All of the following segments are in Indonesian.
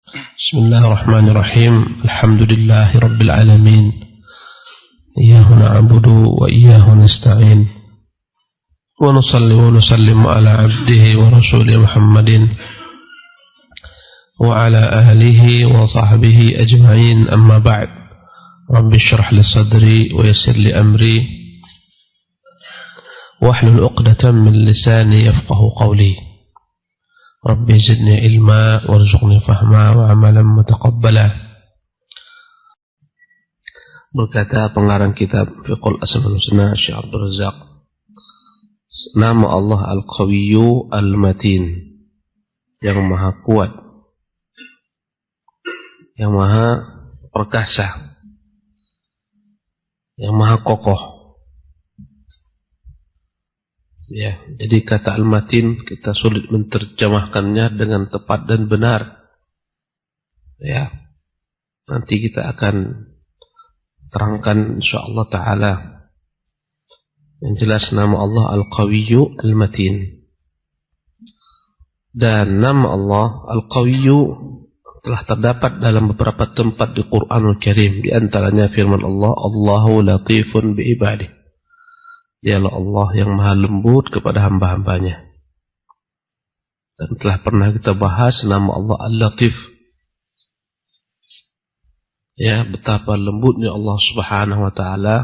بسم الله الرحمن الرحيم. الحمد لله رب العالمين، إياه نعبد وإياه نستعين، ونصلي ونسلم على عبده ورسوله محمد وعلى آله وصحبه أجمعين. أما بعد، رب اشرح لي صدري ويسر لي أمري واحلل عقدة من لساني يفقه قولي. Rabbi zidni ilma warzuqni fahma wa amalan mutaqabbala. Berkata pengarang kitab Fiqhul Asmaul Husna Syekh Abdul Razak, nama Allah Al-Qawiyyu Al-Matin, yang maha kuat, yang maha perkasa, yang maha kokoh. Ya, jadi kata al-matin kita sulit menerjemahkannya dengan tepat dan benar. Ya, nanti kita akan terangkan insyaallah taala. Yang jelas nama Allah Al-Qawiyyu Al-Matin. Dan nama Allah Al-Qawiyyu telah terdapat dalam beberapa tempat di Qur'anul Karim, di antaranya firman Allah, Allahu latifun bi ibadihi. Dialah Allah yang maha lembut kepada hamba-hambanya. Dan telah pernah kita bahas nama Allah Al-Latif. Ya, betapa lembutnya Allah Subhanahu wa ta'ala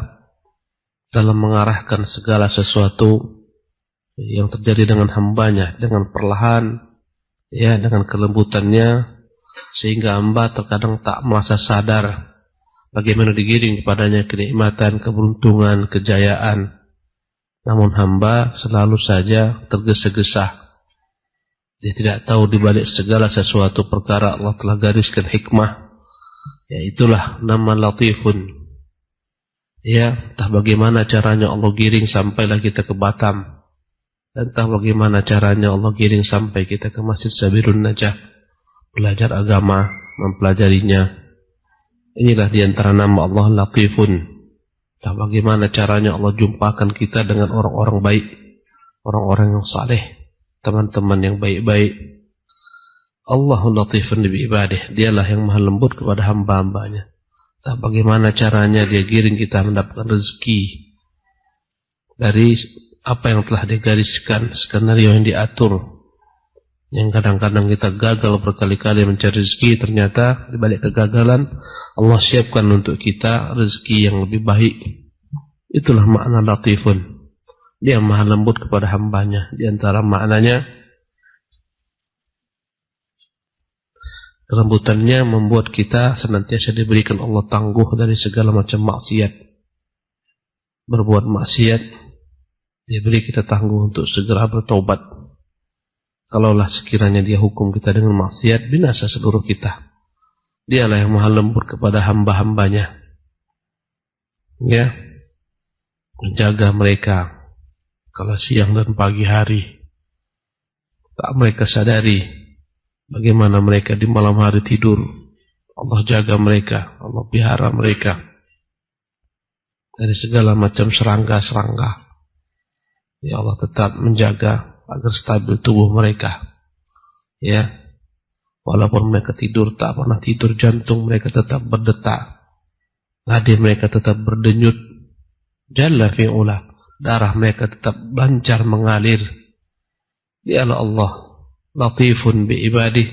dalam mengarahkan segala sesuatu yang terjadi dengan hambanya dengan perlahan, ya, dengan kelembutannya, sehingga hamba terkadang tak merasa sadar bagaimana digiring kepadanya kenikmatan, keberuntungan, kejayaan. Namun hamba selalu saja tergesa-gesa. Dia tidak tahu di balik segala sesuatu perkara Allah telah gariskan hikmah. Ya, itulah nama Latifun. Ya, entah bagaimana caranya Allah giring sampailah kita ke Batam. Dan entah bagaimana caranya Allah giring sampai kita ke Masjid Sabirun Najah, belajar agama, mempelajarinya. Inilah diantara nama Allah Latifun. Bagaimana caranya Allah jumpakan kita dengan orang-orang baik, orang-orang yang saleh, teman-teman yang baik-baik. Allahul Latifun bi ibadihi, dialah yang maha lembut kepada hamba-hambanya. Bagaimana caranya dia giring kita mendapatkan rezeki dari apa yang telah digariskan, skenario yang diatur. Yang kadang-kadang kita gagal berkali-kali mencari rezeki, ternyata di balik kegagalan Allah siapkan untuk kita rezeki yang lebih baik. Itulah makna Latifun. Dia maha lembut kepada hambanya. Di antara maknanya, kelembutannya membuat kita senantiasa diberikan Allah tangguh dari segala macam maksiat. Berbuat maksiat, dia beri kita tangguh untuk segera bertobat. Kalaulah sekiranya dia hukum kita dengan maksiat, binasa seluruh kita. Dialah yang maha lembut kepada hamba-hambanya. Ya, menjaga mereka kala siang dan pagi hari. Tak mereka sadari bagaimana mereka di malam hari tidur. Allah jaga mereka, Allah pelihara mereka dari segala macam serangga-serangga. Ya, Allah tetap menjaga agar stabil tubuh mereka. Ya, walaupun mereka tidur tak pernah tidur, jantung mereka tetap berdetak, nadi mereka tetap berdenyut, jalla fi'ula, darah mereka tetap lancar mengalir. Dialah Allah Latifun bi ibadihi,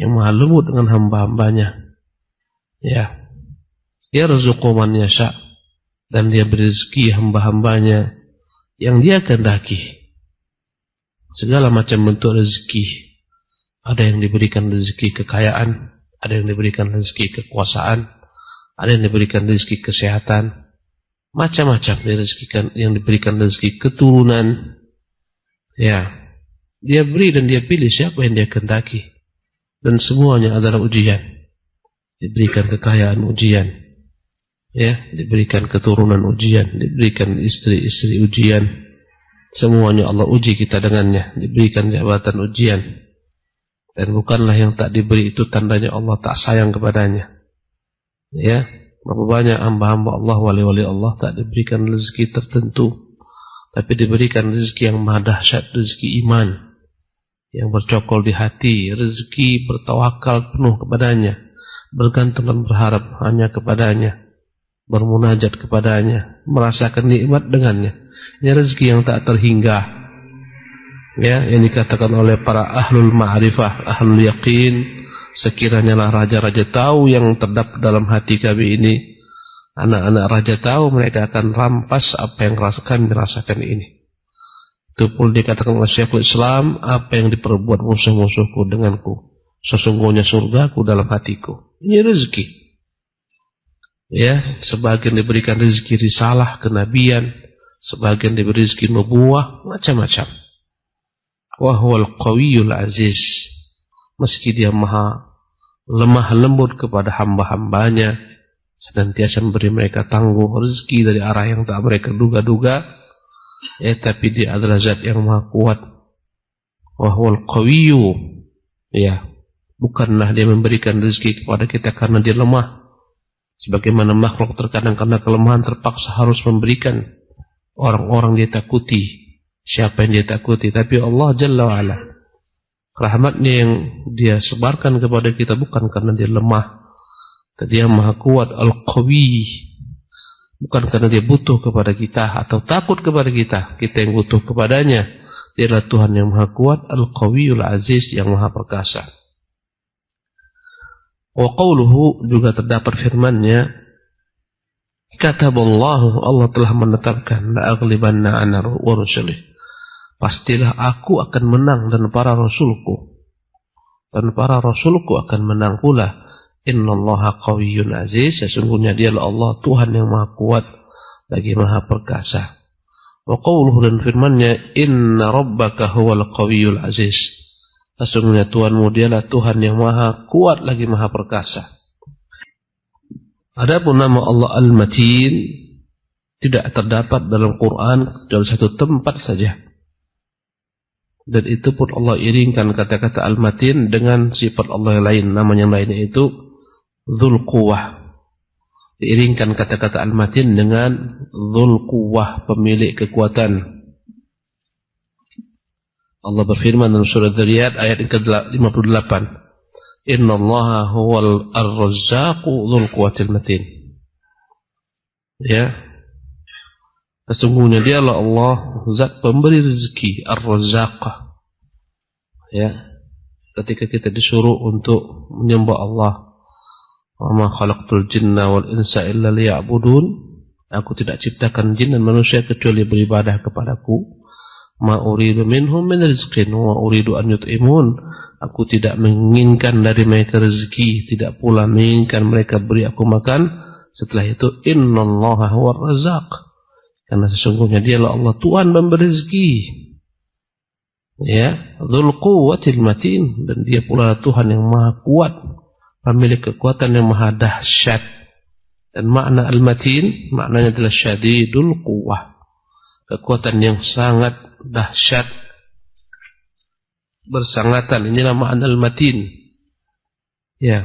yang maha lembut dengan hamba-hambanya. Ya, yarzuqu man yasha, dan dia beri rezeki hamba-hambanya yang dia kehendaki. Segala macam bentuk rezeki. Ada yang diberikan rezeki kekayaan, ada yang diberikan rezeki kekuasaan, ada yang diberikan rezeki kesehatan, macam-macam yang diberikan rezeki keturunan. Ya, dia beri dan dia pilih siapa yang dia kehendaki. Dan semuanya adalah ujian. Diberikan kekayaan ujian, ya, diberikan keturunan ujian, diberikan istri-istri ujian. Semuanya Allah uji kita dengannya. Diberikan jabatan ujian. Dan bukanlah yang tak diberi itu tandanya Allah tak sayang kepadanya. Ya, berapa banyak hamba-hamba Allah, wali-wali Allah tak diberikan rezeki tertentu, tapi diberikan rezeki yang maha dahsyat, rezeki iman. yang bercokol di hati, rezeki bertawakal penuh kepadanya, bergantung dan berharap hanya kepadanya, bermunajat kepadanya, merasakan nikmat dengannya. Ini rezeki yang tak terhingga, ya, yang dikatakan oleh para ahlul ma'rifah, ahlul yaqin, sekiranya lah raja-raja tahu yang terdapat dalam hati kami ini, anak-anak raja tahu, mereka akan rampas apa yang kami rasakan ini. Itu pun dikatakan oleh Syekhul Islam, apa yang diperbuat musuh-musuhku denganku, sesungguhnya surgaku dalam hatiku. Ini rezeki. Ya, sebagian diberikan rezeki risalah, kenabian, sebagian diberi rezeki nubuwah, macam-macam. Wa huwal qawiyyul aziz. Meski dia maha lemah lembut kepada hamba-hambanya, senantiasa memberi mereka tangguh rezeki dari arah yang tak mereka duga-duga. Tapi dia adalah zat yang maha kuat. Wa huwal qawiyyu. Ya, bukanlah dia memberikan rezeki kepada kita karena dia lemah. Sebagaimana makhluk terkadang karena kelemahan terpaksa harus memberikan. Orang-orang dia takuti, siapa yang dia takuti. Tapi Allah Jalla wa'ala, rahmatnya yang dia sebarkan kepada kita bukan karena dia lemah. Dia maha kuat, al-qawi. Bukan karena dia butuh kepada kita atau takut kepada kita, kita yang butuh kepadanya. Dia adalah Tuhan yang maha kuat, al-qawiyul aziz, yang maha perkasa. Wa qawluhu, juga terdapat firman-Nya, kataballahu, Allah telah menetapkan, la'aghlibanna ana wa rusulih, pastilah aku akan menang dan para rasulku akan menang pula. Innallaha qawiyyun aziz, sesungguhnya dialah Allah Tuhan yang maha kuat lagi maha perkasa. Wa qawluhu, dan firman-Nya, inna rabbaka huwal qawiyyul aziz, sesungguhnya Tuhanmu dialah Tuhan yang maha kuat lagi maha perkasa. Adapun nama Allah Al-Matin tidak terdapat dalam Quran dalam satu tempat saja. Dan itu pun Allah iringkan kata-kata Al-Matin dengan sifat Allah yang lain, namanya yang lainnya itu Dzul Quwwah. Diiringkan kata-kata Al-Matin dengan Dzul Quwwah, pemilik kekuatan. Allah berfirman dalam surah Dzariyat ayat ke-58, innallaha huwal ar-razzaqu dzul quwwatil matin. Ya, sesungguhnya dialah Allah zat pemberi rezeki, ar-razzaq. Ya, ketika kita disuruh untuk menyembah Allah, wa ma khalaqtul jinna wal insa illa liya'budun, aku tidak ciptakan jin dan manusia kecuali beribadah kepadaku. Ma uridu minhum min rizqin wa uridu an yut'imun, aku tidak menginginkan dari mereka rezeki, tidak pula menginginkan mereka beri aku makan. Setelah itu, innallaha huwar razzaq, karena sesungguhnya dialah Allah Tuhan memberi rezeki. Ya, dzul quwwatil matin, dan dia pula Tuhan yang maha kuat, pemilik kekuatan yang maha dahsyat. Dan makna al-matin, maknanya adalah syadidul quwwah, kekuatan yang sangat dahsyat, bersangatan. Inilah makna al-matin. Ya.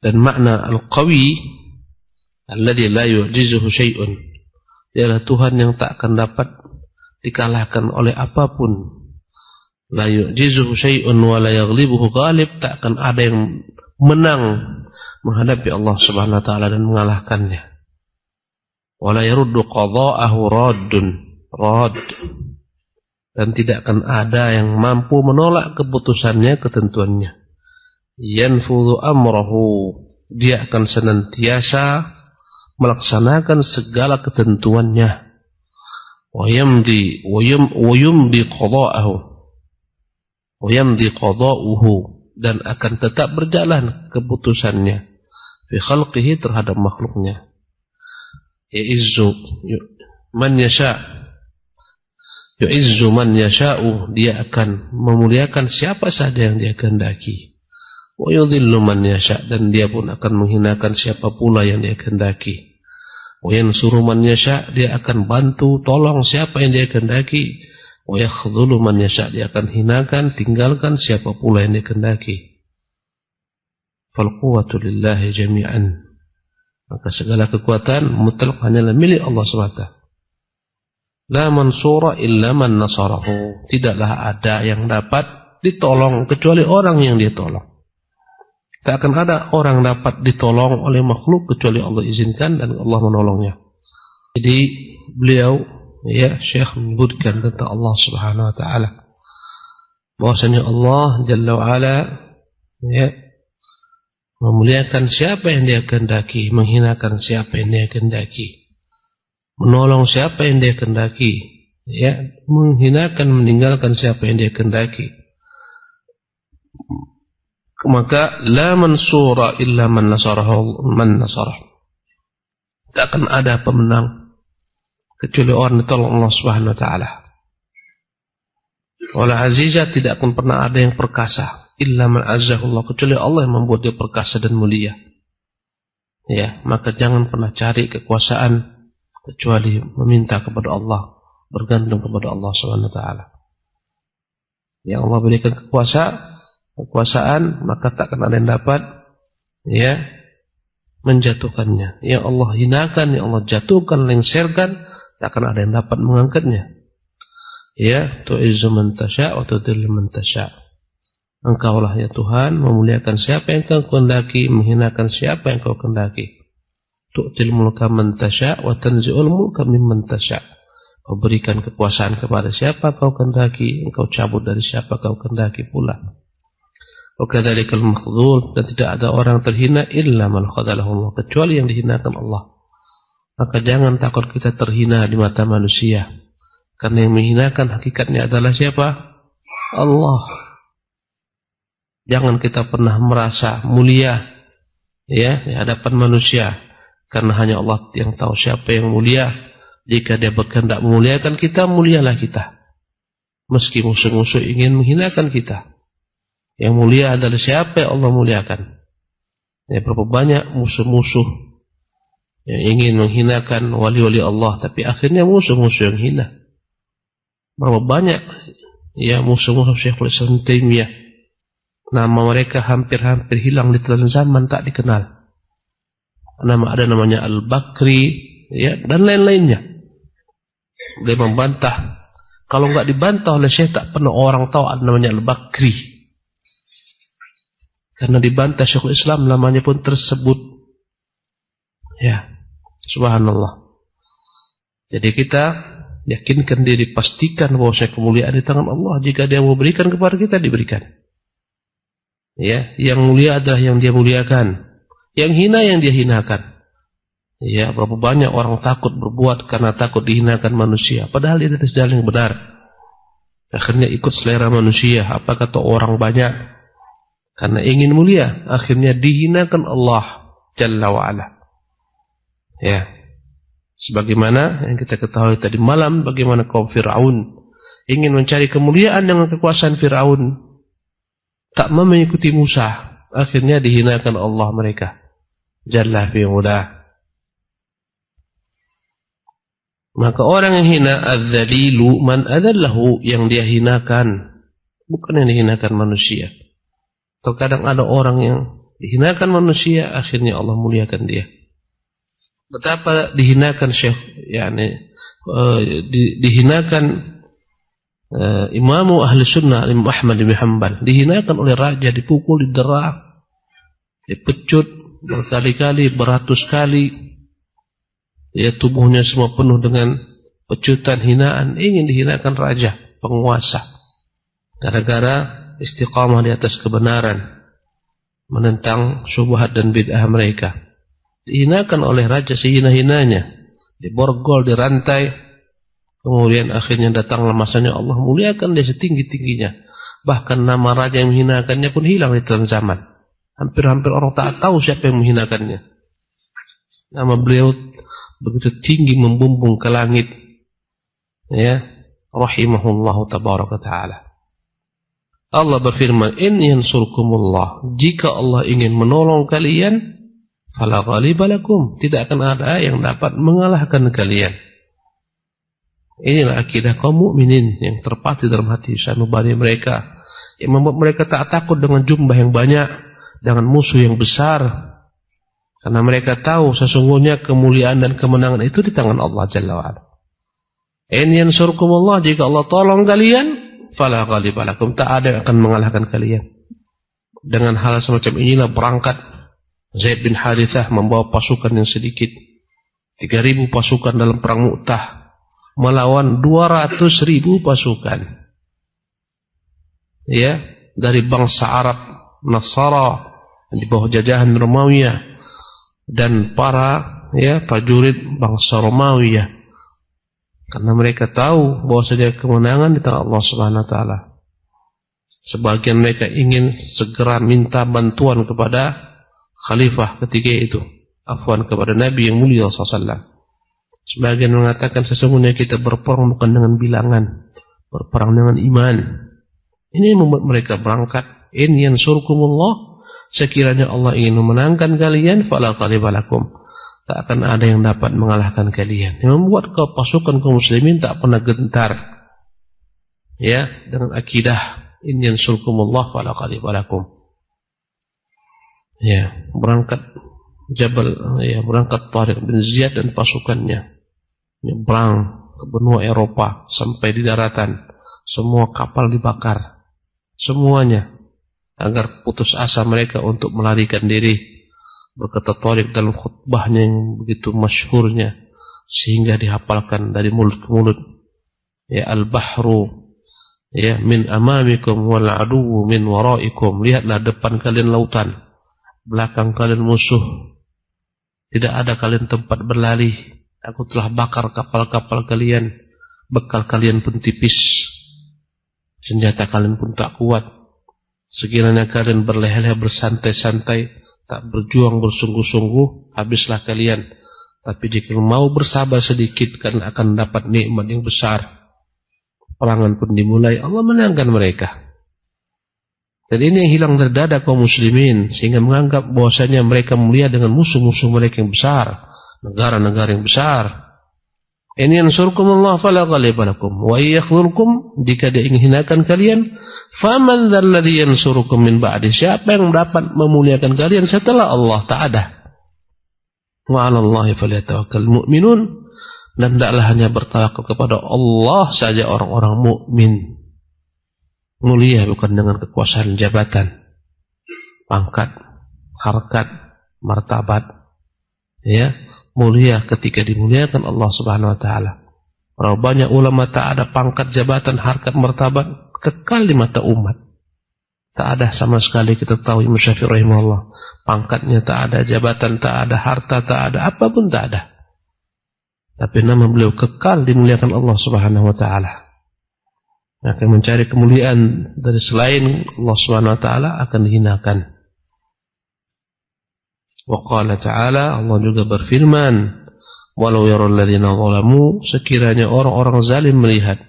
Dan makna al-qawi, alladzi la yu'jizuhu syai'un, dialah Tuhan yang tak akan dapat dikalahkan oleh apapun. La yu'jizuhu syai'un wa la yaghlibuhu ghalib, tak akan ada yang menang menghadapi Allah Subhanahu wa taala dan mengalahkannya. Wa la yaruddu qada'ahu radd, dan tidak akan ada yang mampu menolak keputusannya, ketentuannya. Yanfudhu amrahu, dia akan senantiasa melaksanakan segala ketentuannya. Wa yumdi qada'uhu, dan akan tetap berjalan keputusannya fi khalqihi, terhadap makhluknya. Yu'izzu man yasha'u, dia akan memuliakan siapa saja yang dia kehendaki. Wa yudhillu man yasha', dan dia pun akan menghinakan siapa pula yang dia kehendaki. Wa yansuru man yasha', dia akan bantu tolong siapa yang dia kehendaki. Wa yakhdhulu man yasha', dia akan hinakan, tinggalkan siapa pula yang dia kehendaki. Fal quwwatu lillahi jami'an, maka segala kekuatan mutlak hanyalah milik Allah SWT. La mansura illa man nasarahu. Tidaklah ada yang dapat ditolong kecuali orang yang dia tolong. Tak akan ada orang dapat ditolong oleh makhluk kecuali Allah izinkan dan Allah menolongnya. Jadi beliau, ya, Syekh menyebutkan tentang Allah Subhanahu wa taala bahwasanya Allah Jalla wa Ala, ya, memuliakan siapa yang dia kehendaki, menghinakan siapa yang dia kehendaki, menolong siapa yang dia kehendaki, ya, menghinakan, meninggalkan siapa yang dia kehendaki. Maka la mansura illa man nasarahu man nasarah. Tak akan ada pemenang kecuali orang yang ditolong Allah Subhanahu wa taala. Wala azizah, tidak akan pernah ada yang perkasa illa man azzahullah, kecuali Allah yang membuat dia perkasa dan mulia. Ya, maka jangan pernah cari kekuasaan kecuali meminta kepada Allah, bergantung kepada Allah Subhanahu wa taala. Yang Allah berikan kekuasaan, maka tak akan ada yang dapat, ya, menjatuhkannya. Yang Allah hinakan, yang Allah jatuhkan, lengserkan, tak akan ada yang dapat mengangkatnya. Ya, tu'izzu man tasya' wa tudhillu man tasya'. Engkaulah ya Tuhan memuliakan siapa yang Kau kehendaki, menghinakan siapa yang Kau kehendaki. Tu'til mulka man tasya' wa tanzi'ul mulka mimman tasya'. Kau berikan kekuasaan kepada siapa Kau kehendaki, Engkau cabut dari siapa Kau kehendaki pula. Wa kadzalikal makhdhul, dan tidak ada orang terhina illa man khadhalahu Allah, kecuali yang dihinakan Allah. Maka jangan takut kita terhina di mata manusia, karena yang menghinakan hakikatnya adalah siapa? Allah. Jangan kita pernah merasa mulia, ya, di hadapan manusia, karena hanya Allah yang tahu siapa yang mulia. Jika dia berkehendak memuliakan kita, mulialah kita. Meski musuh-musuh ingin menghinakan kita, yang mulia adalah siapa yang Allah muliakan. Ya, berapa banyak musuh-musuh yang ingin menghinakan wali-wali Allah, tapi akhirnya musuh-musuh yang hina. Berapa banyak, ya, musuh-musuh Syekhul Islam Taimiyah, nama mereka hampir-hampir hilang di telan zaman, tak dikenal. Ada namanya Al-Bakri, ya, dan lain-lainnya. Dia membantah. Kalau enggak dibantah oleh Syekh, tak pernah orang tahu ada namanya Al-Bakri. Karena dibantah Syekhul Islam, namanya pun tersebut. Ya, subhanallah. Jadi kita yakinkan diri, pastikan bahwa kemuliaan di tangan Allah. Jika dia mau berikan kepada kita, diberikan. Ya, yang mulia adalah yang dia muliakan, yang hina yang dia hinakan. Ya, berapa banyak orang takut berbuat karena takut dihinakan manusia, padahal dia atas jalan yang benar. Akhirnya ikut selera manusia, apa kata orang banyak, karena ingin mulia, akhirnya dihinakan Allah Jalla wa'ala. Ya, sebagaimana yang kita ketahui tadi malam, bagaimana kaum Fir'aun ingin mencari kemuliaan dengan kekuasaan Fir'aun, tak mau mengikuti Musa, akhirnya dihinakan Allah mereka Jalla fi'ula. Maka orang yang hina, adzalilu man adallahu, yang dia hinakan, bukan yang dihinakan manusia. Terkadang ada orang yang dihinakan manusia, akhirnya Allah muliakan dia. Betapa dihinakan Syekh, yakni dihinakan Imamu Ahli Sunnah Imam Ahmad bin Hanbal, dihinakan oleh raja, dipukul, didera, dipecut berkali-kali, beratus kali. Ya, tubuhnya semua penuh dengan pecutan, hinaan, ingin dihinakan raja, penguasa, gara-gara istiqamah di atas kebenaran, menentang syubhat dan bid'ah mereka. Dihinakan oleh raja sehina-hinanya, diborgol, dirantai, kemudian akhirnya datanglah masanya Allah muliakan dia setinggi-tingginya. Bahkan nama raja yang menghinakannya pun hilang di telan zaman. Hampir-hampir orang tak tahu siapa yang menghinakannya. Nama beliau begitu tinggi, membumbung ke langit. Ya, rahimahullahu tabaraka ta'ala. Allah berfirman, in yansurkumullah, jika Allah ingin menolong kalian, fala ghaliba lakum, tidak akan ada yang dapat mengalahkan kalian. Inilah akidah kaum mukminin yang terpatri dalam hati sanubari mereka, yang membuat mereka tak takut dengan jumlah yang banyak, dengan musuh yang besar. Karena mereka tahu sesungguhnya kemuliaan dan kemenangan itu di tangan Allah Jalla wa'ala. In yansurkumullah, jika Allah tolong kalian, fala ghaliba lakum, tak ada yang akan mengalahkan kalian. Dengan hal semacam inilah berangkat Zaid bin Harithah membawa pasukan yang sedikit, 3.000 pasukan dalam perang Mu'tah melawan 200.000 pasukan. Ya, dari bangsa Arab Nasara di bawah jajahan Romawi dan para prajurit bangsa Romawi, karena mereka tahu bahwasanya kemenangan di tangan Allah Subhanahu wa taala. Sebagian mereka ingin segera minta bantuan kepada khalifah ketika itu, afwan, kepada Nabi yang mulia SAW. Sebagian mengatakan sesungguhnya kita berperang bukan dengan bilangan, berperang dengan iman. Ini yang membuat mereka berangkat. In yansurkumullah, sekiranya Allah ingin memenangkan kalian, fala ghaliba lakum, tak akan ada yang dapat mengalahkan kalian. Yang membuat pasukan kaum muslimin tak pernah gentar, dengan akidah in yansurkumullah fala ghaliba lakum. Berangkat berangkat Tariq bin Ziyad dan pasukannya nyebrang ke benua Eropa sampai di daratan. Semua kapal dibakar, semuanya, agar putus asa mereka untuk melarikan diri. Berkata Tariq dalam khutbahnya yang begitu masyhurnya sehingga dihafalkan dari mulut ke mulut, al-bahru min amamikum wal aduwwu min waraikum. Lihatlah depan kalian lautan, belakang kalian musuh. Tidak ada kalian tempat berlari. Aku telah bakar kapal-kapal kalian. Bekal kalian pun tipis, senjata kalian pun tak kuat. Sekiranya kalian berleha-leha bersantai-santai, tak berjuang bersungguh-sungguh, habislah kalian. Tapi jika mau bersabar sedikit, kalian akan dapat nikmat yang besar. Perangan pun dimulai, Allah menangkan mereka. Dan ini yang hilang dari dada kaum muslimin, sehingga menganggap bahwasanya mereka mulia dengan musuh-musuh mereka yang besar, negara-negara yang besar. In yansurkumullah fala ghaliba lakum wa yakhdhurkum, jika dia ingin hinakan kalian, faman dzalladzi yansurukum min ba'di, siapa yang dapat memuliakan kalian setelah Allah? Tak ada. Wa 'alallahi falyatawakkalul mu'minun, dan tidaklah hanya bertawakal kepada Allah saja orang-orang mukmin. Mulia bukan dengan kekuasaan jabatan, pangkat, harkat, martabat. Mulia ketika dimuliakan Allah Subhanahu wa taala. Berapa banyak ulama tak ada pangkat, jabatan, harkat, martabat, kekal di mata umat. Tak ada sama sekali. Kita tahu Imam Syafi'i rahimahullah, pangkatnya tak ada, jabatan tak ada, harta tak ada, apapun tak ada. Tapi nama beliau kekal dimuliakan Allah Subhanahu wa taala. Akan mencari kemuliaan dari selain Allah Subhanahu wa taala akan dihinakan. Wa qala ta'ala, Allah juga berfirman, walau yaral ladzina zalamu, sekiranya orang-orang zalim melihat,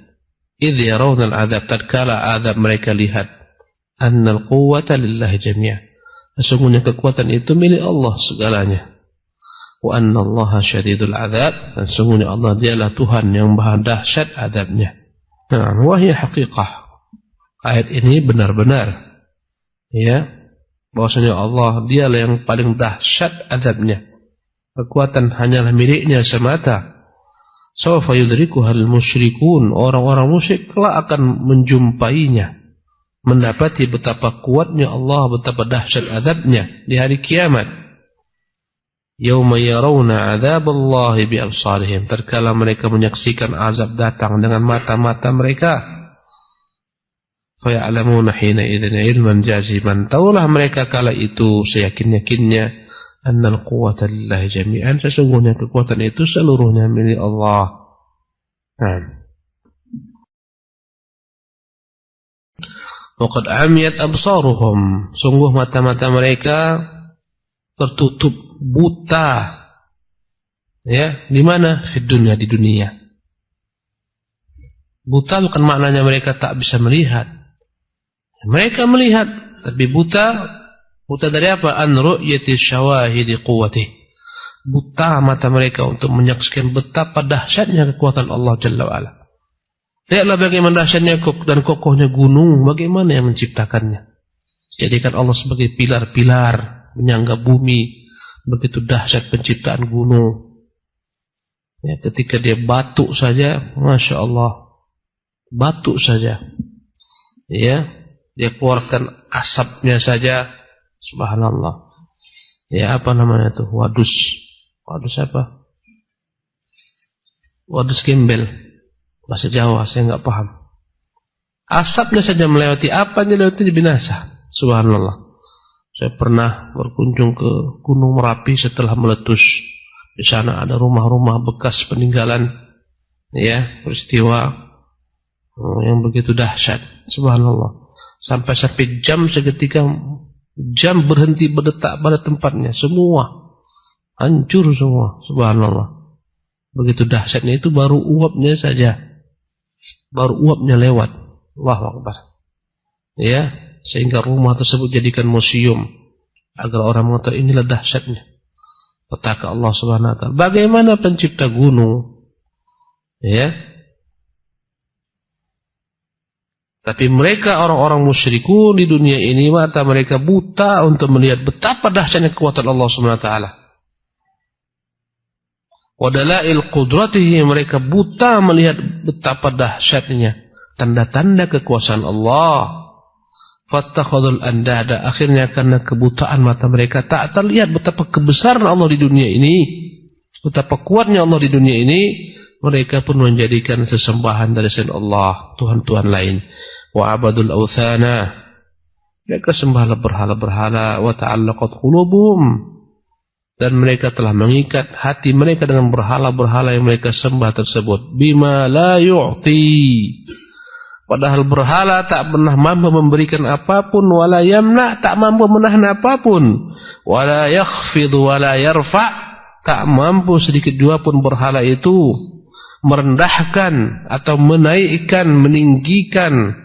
idz yarawna al-'adzab, tatkala azab mereka lihat, annal quwwata lillahi jami'a, sesungguhnya kekuatan itu milik Allah segalanya. Wa anna Allaha syadidul 'adzab, dan sesungguhnya Allah dialah Tuhan yang maha dahsyat azabnya. Nah, wahia haqiqah. Ayat ini benar-benar bahwasanya Allah dialah yang paling dahsyat azabnya. Kekuatan hanyalah miliknya semata. Sawfa yudrikuhal musyrikun, orang-orang musyrik kelak akan menjumpainya, mendapati betapa kuatnya Allah, betapa dahsyat azabnya di hari kiamat. Yauma yarawna 'adzaballahi bi absarihim, tatkala mereka menyaksikan azab datang dengan mata-mata mereka. Fa ya'lamuna hina idzin 'ilman jaziman, taulah mereka kala itu seyakin-yakinnya, annal quwwata lillahi jami'an, sesungguhnya kekuatan itu seluruhnya milik Allah. Wa qad 'amiyat absaruhum, sungguh mata-mata mereka tertutup, buta. Di mana? Di dunia. Buta bukan maknanya mereka tak bisa melihat. Mereka melihat, tapi buta. Buta dari apa? An ru'yati syawahidi quwwati. Buta mata mereka untuk menyaksikan betapa dahsyatnya kekuatan Allah Jalla wa'ala. Lihatlah bagaimana dahsyatnya dan kokohnya gunung, bagaimana yang menciptakannya. Jadikan Allah sebagai pilar-pilar menyangga bumi. Begitu dahsyat penciptaan gunung. Ya, ketika dia batuk saja, Masya Allah, batuk saja, ya, dia keluarkan asapnya saja, subhanallah. Ya, apa namanya itu? Wadus apa? Wadus gembel, bahasa Jawa, saya nggak paham. Asapnya saja melewati, apa yang dilewati binasa, subhanallah. Saya pernah berkunjung ke Gunung Merapi setelah meletus. Di sana ada rumah-rumah bekas peninggalan, ya, peristiwa yang begitu dahsyat, subhanallah. Sampai jam seketika, jam berhenti berdetak pada tempatnya, semua hancur semua, subhanallah. Begitu dahsyatnya itu, baru uapnya saja, baru uapnya lewat, Allahu Akbar. Ya, sehingga rumah tersebut jadikan museum agar orang mengetahui inilah dahsyatnya petaka Allah Subhanahu wa taala. Bagaimana pencipta gunung, ya. Tapi mereka orang-orang musyrikun di dunia ini, mata mereka buta untuk melihat betapa dahsyatnya kekuatan Allah Subhanahu wa taala. Wa dalail qudratihi, mereka buta melihat betapa dahsyatnya tanda-tanda kekuasaan Allah. Fattakhadul andada, akhirnya karena kebutaan mata mereka tak terlihat betapa kebesaran Allah di dunia ini, betapa kuatnya Allah di dunia ini, mereka pun menjadikan sesembahan dari selain Allah, Tuhan-Tuhan lain. Wa abadul awthana, mereka sembahlah berhala-berhala. Wa ta'allaqat qulubuhum, dan mereka telah mengikat hati mereka dengan berhala-berhala yang mereka sembah tersebut. Bima la yu'ti, padahal berhala tak pernah mampu memberikan apapun, wala yamna, tak mampu menahan apapun, wala yakhfid wala yarfa, tak mampu sedikit jua pun berhala itu merendahkan atau menaikkan, meninggikan.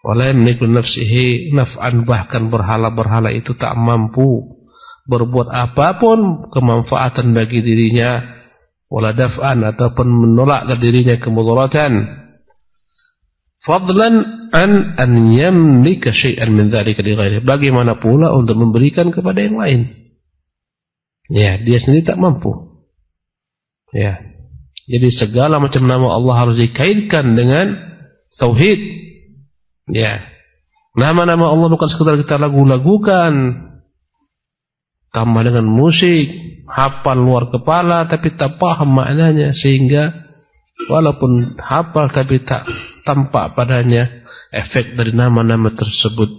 Wala yamliku nafsihi naf'an, bahkan berhala-berhala itu tak mampu berbuat apapun kemanfaatan bagi dirinya, wala daf'an, ataupun menolak dari dirinya kemudaratan. Fadlan an yamlika syai'an min dzalika li ghairihi, bagaimana pula untuk memberikan kepada yang lain. Ya, dia sendiri tak mampu. Ya. Jadi segala macam nama Allah harus dikaitkan dengan tauhid. Ya. Nama-nama Allah bukan sekedar kita lagu-lagukan, tambah dengan musik, hafal luar kepala tapi tak paham maknanya, sehingga walaupun hafal tapi tak tampak padanya efek dari nama-nama tersebut.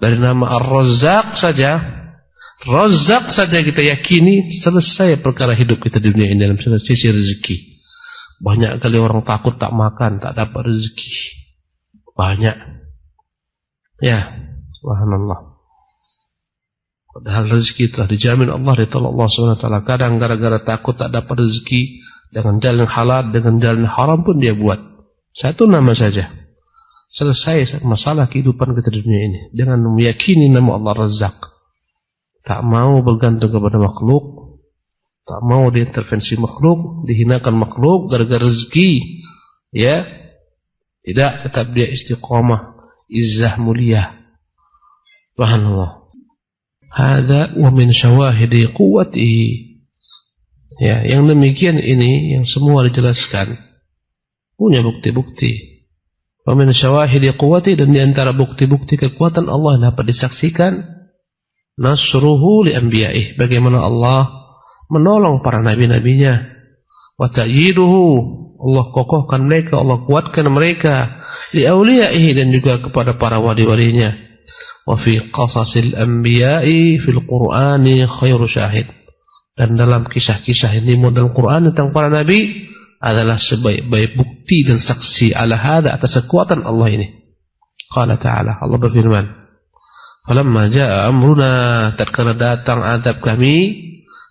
Dari nama Ar-Razzaq saja kita yakini selesai perkara hidup kita di dunia ini dalam sisi rezeki. Banyak kali orang takut tak makan, tak dapat rezeki. Banyak. Ya, subhanallah. Padahal rezeki telah dijamin Allah dari Allah Subhanahu wa taala. Kadang gara-gara takut tak dapat rezeki, dengan jalan halal, dengan jalan haram pun dia buat. Satu nama saja, selesai masalah kehidupan kita di dunia ini dengan meyakini nama Allah Razzaq. Tak mau bergantung kepada makhluk, tak mau diintervensi makhluk, dihinakan makhluk gara-gara rezeki. Ya, tidak, tetap dia istiqamah, izzah, mulia. Subhanallah. Hadza wa min syawahidi quwwatihi. Ya, yang demikian ini yang semua dijelaskan punya bukti-bukti. Wa min syawahidi quwwati, dan di antara bukti-bukti kekuatan Allah yang dapat disaksikan, nasruhu li anbiya'ih, bagaimana Allah menolong para nabi-nabinya, wa ta'yiduhu, Allah kokohkan mereka, Allah kuatkan mereka, li awliya'ihi, dan juga kepada para wali-walinya. Wa fi qasasil anbiya'i fil Qur'ani khairu syahid, dan dalam kisah-kisah ini dalam Quran tentang para nabi adalah sebaik-baik bukti dan saksi ala hada, atas kekuatan Allah ini. Qala ta'ala, Allah berfirman, falamma jaa amruna, tatkala datang azab kami,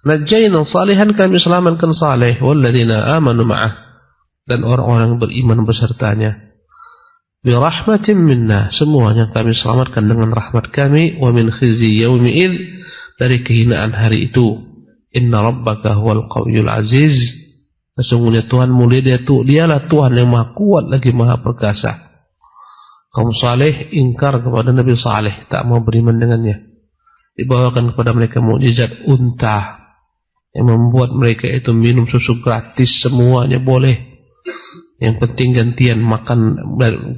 najjayna salihan, kami selamatkan saleh, walladzina amanu ma'ah, dan orang-orang beriman besertanya, bi rahmatin minna, semuanya kami selamatkan dengan rahmat kami, wa min khizyi yaumi id, dari kehinaan hari itu. Inna rabbaka huwal qawiyyul aziz, sesungguhnya Tuhanmu dialah Tuhan yang maha kuat lagi maha perkasa. Kaum saleh ingkar kepada Nabi Saleh, tak mau beriman dengannya. Dibawakan kepada mereka mukjizat unta yang membuat mereka itu minum susu gratis, semuanya boleh. Yang penting gantian makan,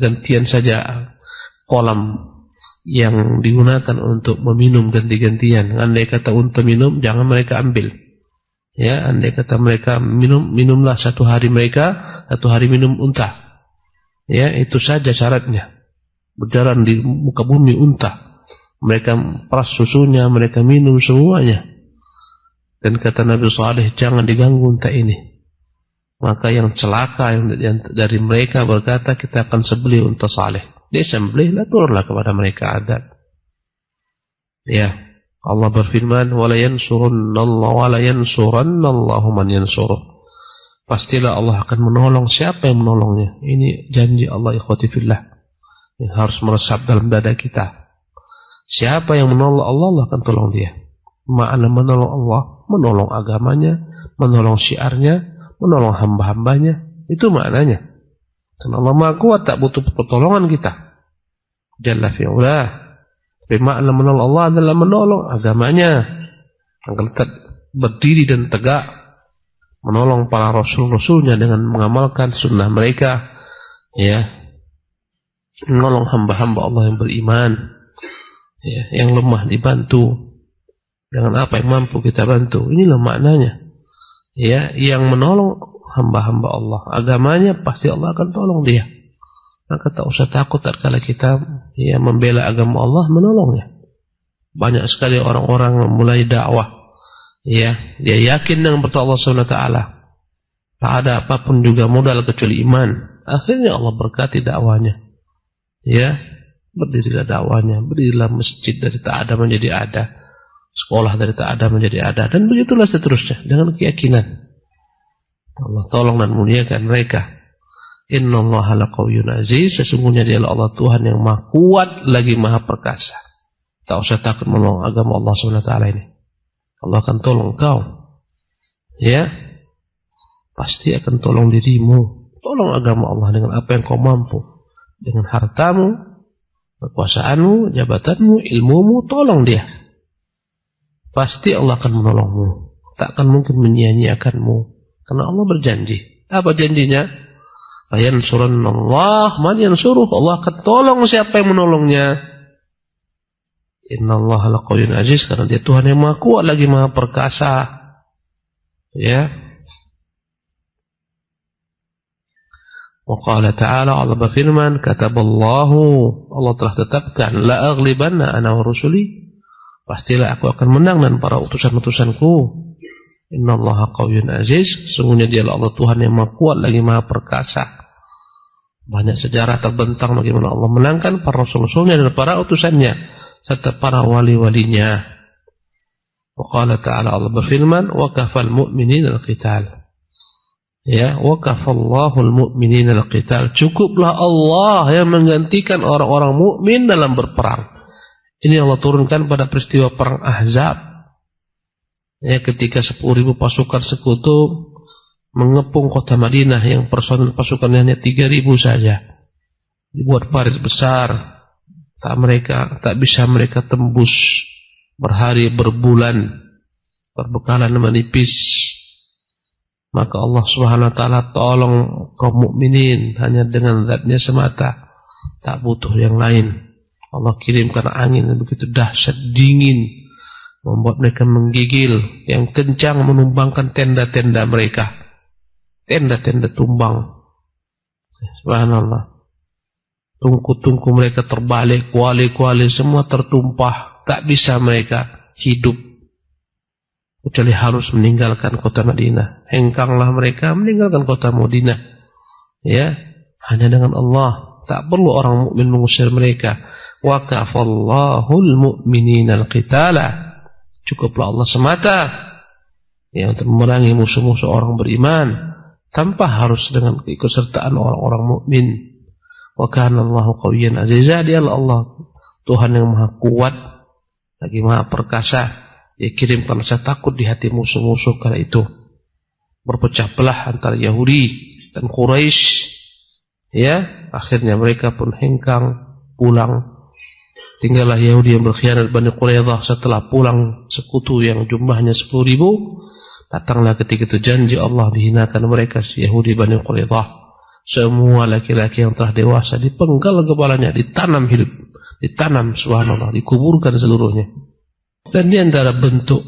gantian saja kolam yang digunakan untuk meminum ganti-gantian. Andai kata unta minum, jangan mereka ambil. Ya, andai kata mereka minum, minumlah satu hari mereka, satu hari minum unta. Ya, itu saja syaratnya. Berjalan di muka bumi unta. Mereka peras susunya, mereka minum semuanya. Dan kata Nabi Saleh, jangan diganggu unta ini. Maka yang celaka yang dari mereka berkata, kita akan sembelih unta Saleh. Dia sembelihlah, turunlah kepada mereka adab. Ya. Allah berfirman, wala yansurannallahu man yansuruh. Pastilah Allah akan menolong siapa yang menolongnya. Ini janji Allah, ikhwati fillah, yang harus meresap dalam dada kita. Siapa yang menolong Allah, Allah akan tolong dia. Makna menolong Allah, menolong agamanya, menolong syiarnya, menolong hamba-hambanya. Itu maknanya. Karena Allah Maha Kuat, tak butuh pertolongan kita. Jalla fi'ulah. Tapi makna menolong Allah adalah menolong agamanya, agar tetap berdiri dan tegak, menolong para rasul-rasulnya dengan mengamalkan sunnah mereka, ya, menolong hamba-hamba Allah yang beriman, ya, yang lemah dibantu dengan apa yang mampu kita bantu. Inilah maknanya, ya, yang menolong hamba-hamba Allah, agamanya pasti Allah akan tolong dia. Maka tak usah takut tatkala kita membela agama Allah, menolongnya. Banyak sekali orang-orang memulai dakwah, ya, dia yakin dengan perintah Allah SWT. Tak ada apapun juga modal kecuali iman. Akhirnya Allah berkati dakwanya. Ya, berdirilah dakwanya, berdirilah masjid dari tak ada menjadi ada, sekolah dari tak ada menjadi ada, dan begitulah seterusnya dengan keyakinan. Allah tolong dan muliakan mereka. Innallaha laqawiyyun aziz, sesungguhnya dialah Allah Tuhan yang Maha Kuat lagi Maha Perkasa. Tak usah takut menolong agama Allah SWT ini. Allah akan tolong kau. Ya, pasti akan tolong dirimu. Tolong agama Allah dengan apa yang kau mampu. Dengan hartamu, kekuasaanmu, jabatanmu, ilmumu, tolong dia. Pasti Allah akan menolongmu. Tak akan mungkin menyia-nyiakanmu. Karena Allah berjanji. Apa janjinya? Yansurannallah man yansuruh. Allah akan tolong siapa yang menolongnya. Innallaha laqawiyyun aziz, karena dia Tuhan yang Maha Kuat lagi Maha Perkasa. Ya. Wa qala ta'ala, Allah berfirman, kataballahu, Allah telah tetapkan, la aghlibanna ana wa rusuli, pastilah aku akan menang dan para utusan-utusanku. Innallaha qawiyyun aziz, sesungguhnya dialah Allah Tuhan yang Maha Kuat lagi Maha Perkasa. Banyak sejarah terbentang bagaimana Allah menangkan para rasul-rasulnya dan para utusannya serta para wali-walinya. Wa qala ta'ala, Allah berfirman, wa kafal mu'minina al-qital. Ya, wa kafallahu al-mu'minina al-qital. Cukuplah Allah yang menggantikan orang-orang mukmin dalam berperang. Ini Allah turunkan pada peristiwa perang Ahzab. Ya, ketika 10.000 pasukan sekutu mengepung kota Madinah yang personil pasukannya hanya 3.000 saja. Dibuat parit besar, tak bisa mereka tembus berhari berbulan, berbekalan menipis. Maka Allah Subhanahu wa taala tolong kaum mukminin hanya dengan zatnya semata, tak butuh yang lain. Allah kirimkan angin yang begitu dahsyat, dingin, membuat mereka menggigil, yang kencang menumbangkan tenda-tenda mereka. Tenda-tenda tumbang. Subhanallah. Tungku-tungku mereka terbalik, kuali-kuali semua tertumpah. Tak bisa mereka hidup kecuali harus meninggalkan kota Madinah. Hengkanglah mereka meninggalkan kota Madinah. Ya, hanya dengan Allah. Tak perlu orang mukmin mengusir mereka. Wa kafallahul mu'minina al-qitala. Cukuplah Allah semata yang untuk memerangi musuh-musuh orang beriman, tanpa harus dengan keikutsertaan orang-orang mukmin. Wa kana Allahu qawiyyan azizah, dialah Allah Tuhan yang Maha Kuat lagi Maha Perkasa. Dia kirimkan rasa takut di hati musuh-musuh kala itu. Berpecah belah antara Yahudi dan Quraisy. Ya, akhirnya mereka pun hengkang pulang. Tinggallah Yahudi yang berkhianat Bani Quraidah setelah pulang sekutu yang jumlahnya 10.000. Datanglah ketika itu janji Allah, dihinakan mereka si Yahudi Bani Quraidah. Semua laki-laki yang telah dewasa dipenggal kepalanya, ditanam hidup, ditanam, subhanallah, dikuburkan seluruhnya. Dan di antara bentuk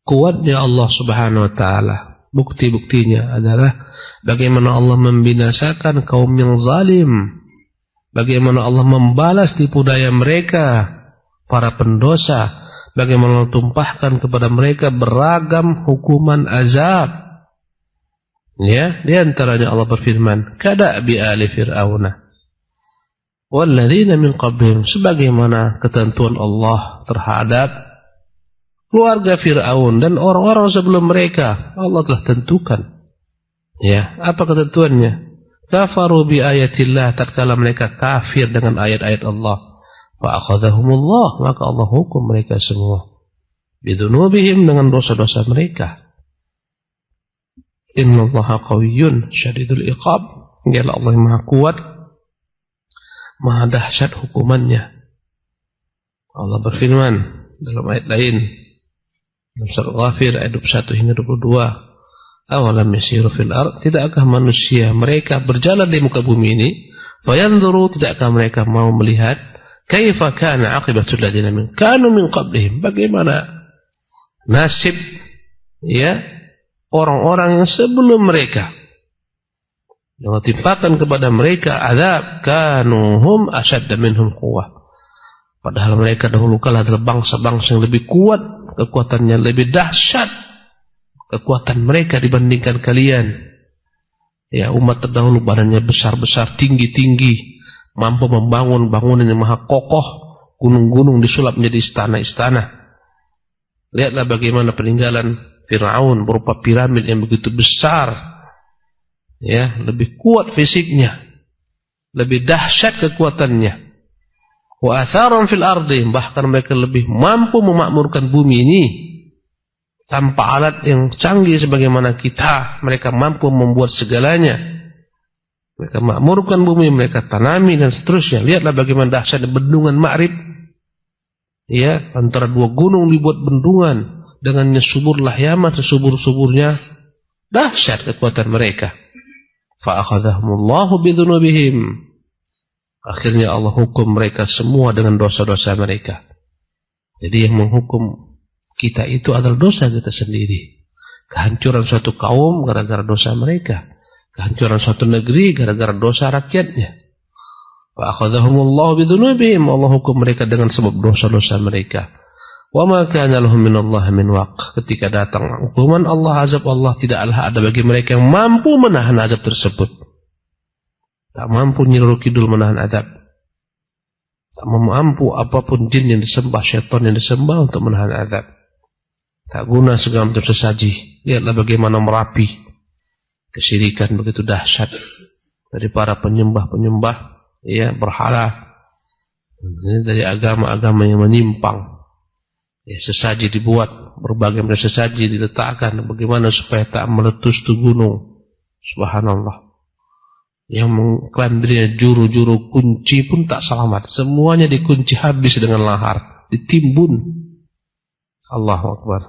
kuatnya Allah Subhanahu wa taala, bukti-buktinya adalah bagaimana Allah membinasakan kaum yang zalim, bagaimana Allah membalas tipu daya mereka, para pendosa, bagaimana Allah tumpahkan kepada mereka beragam hukuman azab. Ya, di antaranya Allah berfirman, kadabi ali fir'auna walladzina min qablihim, sebagaimana ketentuan Allah terhadap keluarga Fir'aun dan orang-orang sebelum mereka. Allah telah tentukan. Ya, apa ketentuannya? Kafaru bi ayatillah, tatkala mereka kafir dengan ayat-ayat Allah, fa akhadhahumullah, maka Allah hukum mereka semua bidunubihim, dengan dosa-dosa mereka. Innallaha qawiyyun syadidul iqab, dialah Allah yang maha kuat, maha dahsyat hukumannya. Allah berfirman dalam ayat lain, dalam surat Ghafir ayat 21 hingga 22, awalam yasiru fil ard, tidakkah manusia mereka berjalan di muka bumi ini, fayanzuru, tidakkah mereka mau melihat, kaifa kana aqibatul ladzina min kanu min qablihim, bagaimana nasib ya orang-orang yang sebelum mereka, yang timpakan kepada mereka azab, kanuhum asyadda minhum quwwah, padahal mereka dahulu kala adalah bangsa-bangsa yang lebih kuat, kekuatannya lebih dahsyat kekuatan mereka dibandingkan kalian. Ya, umat terdahulu badannya besar-besar, tinggi-tinggi, mampu membangun bangunan yang maha kokoh, gunung-gunung disulap menjadi istana-istana. Lihatlah bagaimana peninggalan Fir'aun berupa piramid yang begitu besar, ya, lebih kuat fisiknya, lebih dahsyat kekuatannya. Wa atharan fil ardi, bahkan mereka lebih mampu memakmurkan bumi ini tanpa alat yang canggih sebagaimana kita. Mereka mampu membuat segalanya. Mereka makmurkan bumi, mereka tanami dan seterusnya. Lihatlah bagaimana dahsyat bendungan Ma'rib, ya, antara dua gunung dibuat bendungan. Dengannya suburlah Yaman, sesubur-suburnya, dahsyat kekuatan mereka. Fa akhadhahumullahu bidhunubihim, akhirnya Allah hukum mereka semua dengan dosa-dosa mereka. Jadi yang menghukum kita itu adalah dosa kita sendiri. Kehancuran suatu kaum gara-gara dosa mereka, kehancuran suatu negeri gara-gara dosa rakyatnya. Fa akhadhahumullahu bidhunubihim, Allah hukum mereka dengan sebab dosa-dosa mereka. Wa ma kana lahum minallahi min waq, ketika datang hukuman Allah, azab Allah, tidaklah ada bagi mereka yang mampu menahan azab tersebut. Tak mampu Nyi Kidul menahan azab, tak mampu apapun jin yang disembah, syaitan yang disembah untuk menahan azab. Tak guna segala macam sesaji. Lihatlah bagaimana Merapi, kesyirikan begitu dahsyat dari para penyembah-penyembah, ya, berhala. Ini dari agama-agama yang menyimpang. Ya, sesaji dibuat, berbagai macam sesaji diletakkan, bagaimana supaya tak meletus tu gunung. Subhanallah. Yang mengklaim dirinya juru-juru kunci pun tak selamat. Semuanya dikunci habis dengan lahar, ditimbun. Allahu Akbar.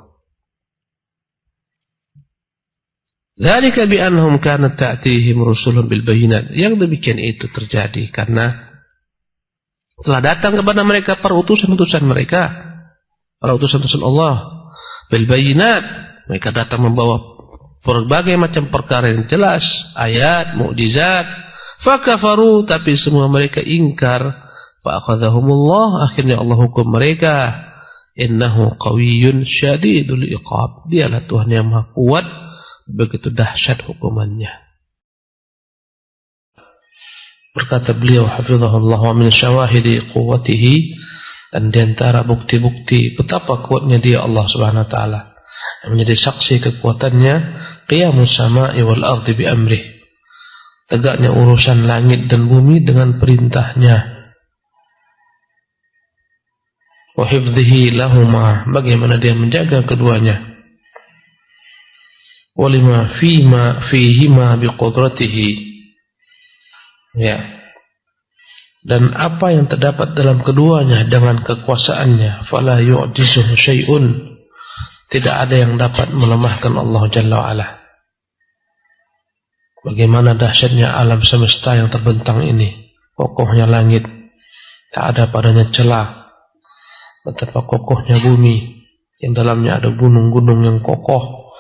Dzalika bi annahum kanat ta'tihim rusulun bil bayyinat. Yang demikian itu terjadi karena telah datang kepada mereka para utusan-utusan mereka, para utusan-utusan Allah, bil bayyinat, mereka datang membawa berbagai macam perkara yang jelas, ayat, mukjizat. Fakafaru, tapi semua mereka ingkar. Fa akhadhahumullah, akhirnya Allah hukum mereka. Innahu qawiyyun syadidul iqab, dialah Tuhan yang maha kuat, begitu dahsyat hukumannya. Berkata beliau hafizahullah, wa min syawahidi quwwatihi, dan di antara bukti-bukti betapa kuatnya dia Allah Subhanahu wa taala, yang menjadi saksi kekuatannya, qiyamus sama'i wal ardi bi amrih, tegaknya urusan langit dan bumi dengan perintahnya. Wa hifdhihi lahuma, bagaimana dia menjaga keduanya. Wa lima fihima bi qudratihi, ya, dan apa yang terdapat dalam keduanya dengan kekuasaannya. Fala yu'jizuhu syai'un, Tidak ada yang dapat melemahkan Allah Jalla wa'ala. Bagaimana dahsyatnya alam semesta yang terbentang ini. Kokohnya langit, tak ada padanya celah. Betapa kokohnya bumi, yang dalamnya ada gunung-gunung yang kokoh,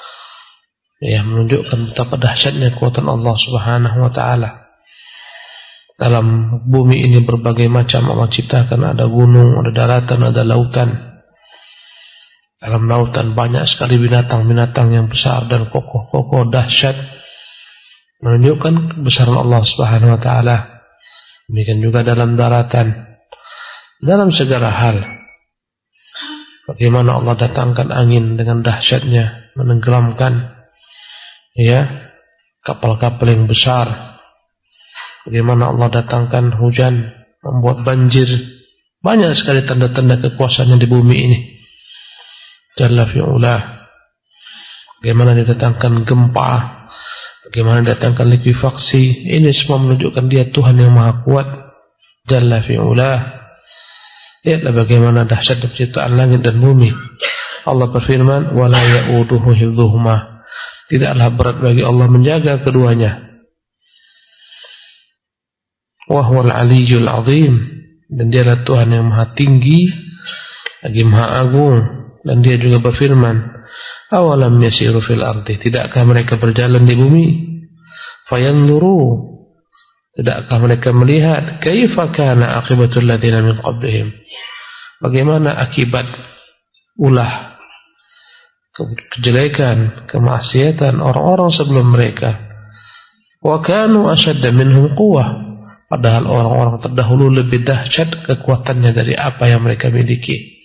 yang menunjukkan betapa dahsyatnya kekuatan Allah Subhanahu wa ta'ala. Dalam bumi ini berbagai macam Allah ciptakan. Ada gunung, ada daratan, ada lautan. Dalam lautan banyak sekali binatang-binatang yang besar dan kokoh-kokoh dahsyat, menunjukkan kebesaran Allah Subhanahu wa ta'ala. Demikian juga dalam daratan, dalam segala hal. Bagaimana Allah datangkan angin dengan dahsyatnya, menenggelamkan kapal-kapal yang besar. Bagaimana Allah datangkan hujan, membuat banjir. Banyak sekali tanda-tanda kekuasaannya di bumi ini. Jalla fi'ulah. Bagaimana didatangkan gempa, bagaimana didatangkan likuifaksi. Ini semua menunjukkan Dia Tuhan yang Maha Kuat. Jalla fi'ulah. Lihatlah bagaimana dahsyat penciptaan langit dan bumi. Allah berfirman, wala ya'uduhu hifdhuhuma. Tidaklah berat bagi Allah menjaga keduanya. Wa huwal aliyyul azim. Dan Dialah Tuhan yang Maha tinggi lagi Maha agung. Dan Dia juga berfirman, awalam yasiru fil ardi, tidakkah mereka berjalan di bumi, fayanzuru, tidakkah mereka melihat, kaifa kana aqibatul ladzina min qablihim, bagaimana akibat ulah kejelekan, kemaksiatan orang-orang sebelum mereka. Wa kanu ashadda minhum quwwah, padahal orang-orang terdahulu lebih dahsyat kekuatannya dari apa yang mereka miliki,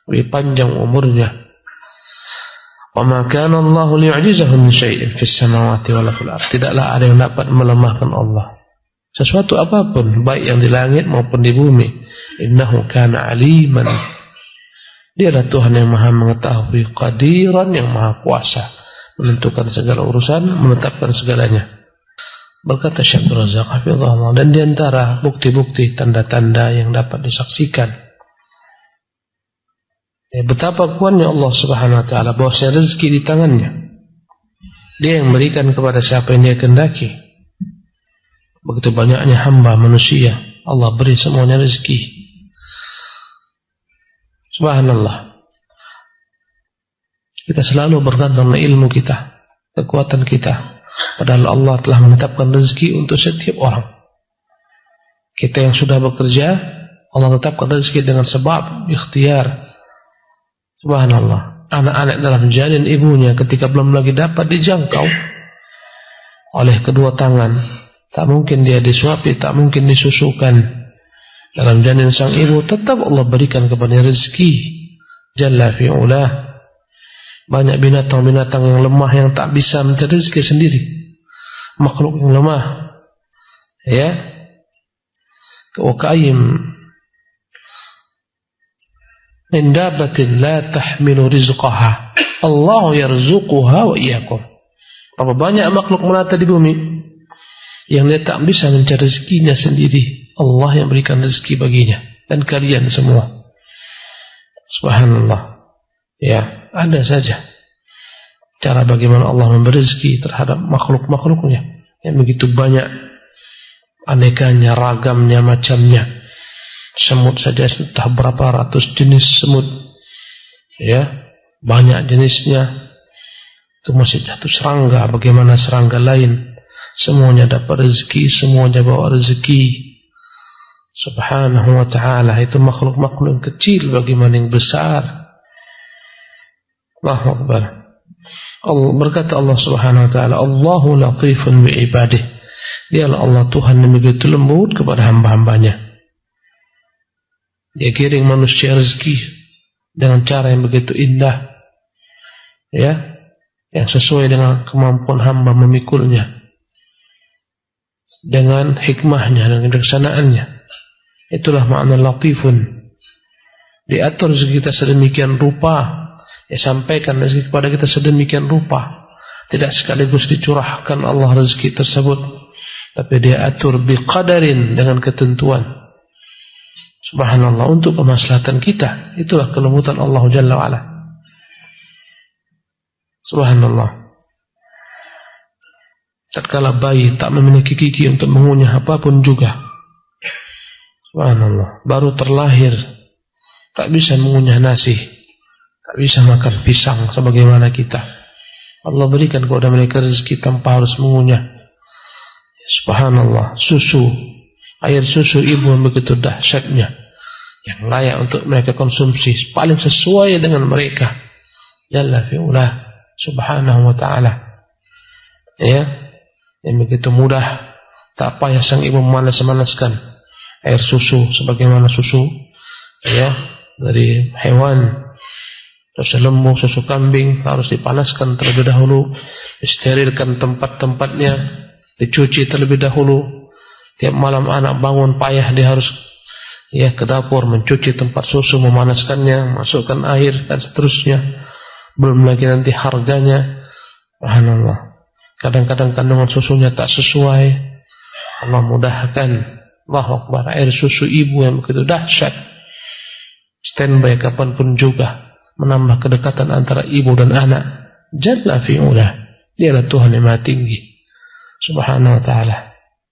lebih panjang umurnya. Wa ma kana Allahu liyu'jizahu min syai'in fis samawati wala fil ardh. Tidaklah ada yang dapat melemahkan Allah, sesuatu apapun, baik yang di langit maupun di bumi. Innahu kana aliman. Dialah Tuhan yang Maha mengetahui, qadiran, yang Maha kuasa menentukan segala urusan, menetapkan segalanya. Berkata Syekh Abdul Razak hafizahullah, dan diantara bukti-bukti tanda-tanda yang dapat disaksikan betapa kuatnya Allah Subhanahu wa ta'ala, bahwasanya rezeki di tangannya. Dia yang memberikan kepada siapa yang Dia kehendaki. Begitu banyaknya hamba manusia, Allah beri semuanya rezeki. Subhanallah. Kita selalu bergantung dengan ilmu kita, kekuatan kita, padahal Allah telah menetapkan rezeki untuk setiap orang. Kita yang sudah bekerja, Allah tetapkan rezeki dengan sebab ikhtiar. Subhanallah. Anak-anak dalam janin ibunya ketika belum lagi dapat dijangkau oleh kedua tangan, tak mungkin dia disuapi, tak mungkin disusukan. Dalam janin sang ibu tetap Allah berikan kepada rezeki. Jalla fi'ulah. Banyak binatang-binatang yang lemah yang tak bisa mencari rezeki sendiri, makhluk yang lemah. Wa ka'im min dabatin la tahmilu rizqaha Allahu yarzuquha wa iyyakum. Berapa banyak makhluk melata di bumi yang dia tak bisa mencari rezekinya sendiri, Allah yang berikan rezeki baginya dan kalian semua. Subhanallah. Ada saja cara bagaimana Allah memberi rezeki terhadap makhluk-makhluknya yang begitu banyak, anekanya, ragamnya, macamnya. Semut saja entah berapa ratus jenis semut, banyak jenisnya. Itu masih jatuh serangga, bagaimana serangga lain, semuanya dapat rezeki, semuanya bawa rezeki. Subhanahu wa ta'ala. Itu makhluk-makhluk yang kecil, bagaimana yang besar. Allahu Akbar. Berkata Allah Subhanahu wa ta'ala, Allahu latifun bi'ibadih. Dialah Allah Tuhan yang begitu lembut kepada hamba-hambanya. Dia giring manusia rezeki dengan cara yang begitu indah, yang sesuai dengan kemampuan hamba memikulnya, dengan hikmahnya dan kebijaksanaannya. Itulah makna latifun. Diatur rezeki kita sedemikian rupa, sampaikan rezeki kepada kita sedemikian rupa. Tidak sekaligus dicurahkan Allah rezeki tersebut, tapi Dia atur biqadarin, dengan ketentuan. Subhanallah, untuk kemaslahatan kita. Itulah kelembutan Allah Jalla wa'ala. Subhanallah. Tatkala bayi tak memiliki gigi untuk mengunyah apapun juga. Subhanallah. Baru terlahir, tak bisa mengunyah nasi, tak bisa makan pisang sebagaimana kita. Allah berikan kepada mereka rezeki tanpa harus mengunyah. Subhanallah. Susu, air susu ibu yang begitu dahsyatnya, yang layak untuk mereka konsumsi, paling sesuai dengan mereka. Jalla fi'ulah subhanahu wa ta'ala. Ya, yang begitu mudah, tak payah sang ibu memanas-manaskan air susu sebagaimana susu ya dari hewan. Susu lembu, susu kambing harus dipanaskan terlebih dahulu, disterilkan tempat-tempatnya, dicuci terlebih dahulu. Tiap malam anak bangun payah, dia harus ya ke dapur mencuci tempat susu, memanaskannya, masukkan air dan seterusnya. Belum lagi nanti harganya. Subhanallah. Kadang-kadang kandungan susunya tak sesuai. Allah mudahkan. Allahu Akbar. Air susu ibu yang begitu dahsyat, standby kapanpun juga, menambah kedekatan antara ibu dan anak. Jalla fi'ulah. Dialah Tuhan yang maha tinggi subhanahu wa ta'ala.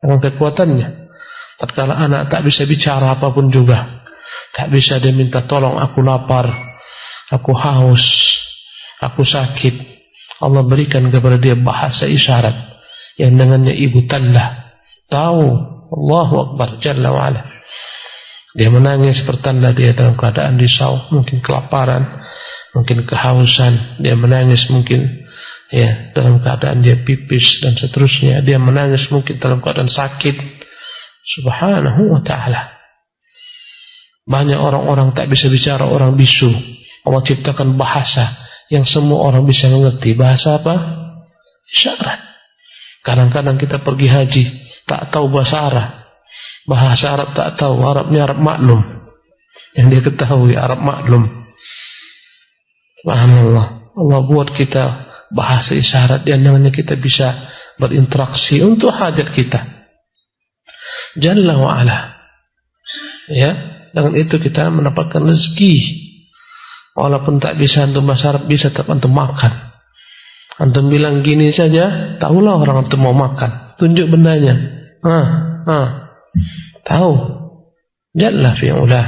Dengan kekuatannya, tatkala anak tak bisa bicara apapun juga, tak bisa dia minta tolong, aku lapar, aku haus, aku sakit, Allah berikan kepada dia bahasa isyarat yang dengannya ibu tanda tahu. Allahu Akbar Jalla wa'ala. Dia menangis pertanda dia dalam keadaan risau, mungkin kelaparan, mungkin kehausan. Dia menangis mungkin ya dalam keadaan dia pipis dan seterusnya. Dia menangis mungkin dalam keadaan sakit. Subhanahu wa ta'ala. Banyak orang-orang tak bisa bicara, orang bisu. Allah ciptakan bahasa yang semua orang bisa mengerti. Bahasa apa? Isyarat. Kadang-kadang kita pergi haji, tak tahu bahasa Arab. Bahasa Arab tak tahu, Arabnya Arab maklum. Yang dia ketahui Arab maklum. Subhanallah. Allah buat kita bahasa isyarat yang dengannya kita bisa berinteraksi untuk hajat kita. Jalla wa'ala. Ya, dengan itu kita mendapatkan rezeki. Walaupun tak bisa antum bahasa Arab, bisa tetap antum makan. Antum bilang gini saja, tahulah orang antum mau makan. Tunjuk bendanya. Tahu. Jalla fi'ulah.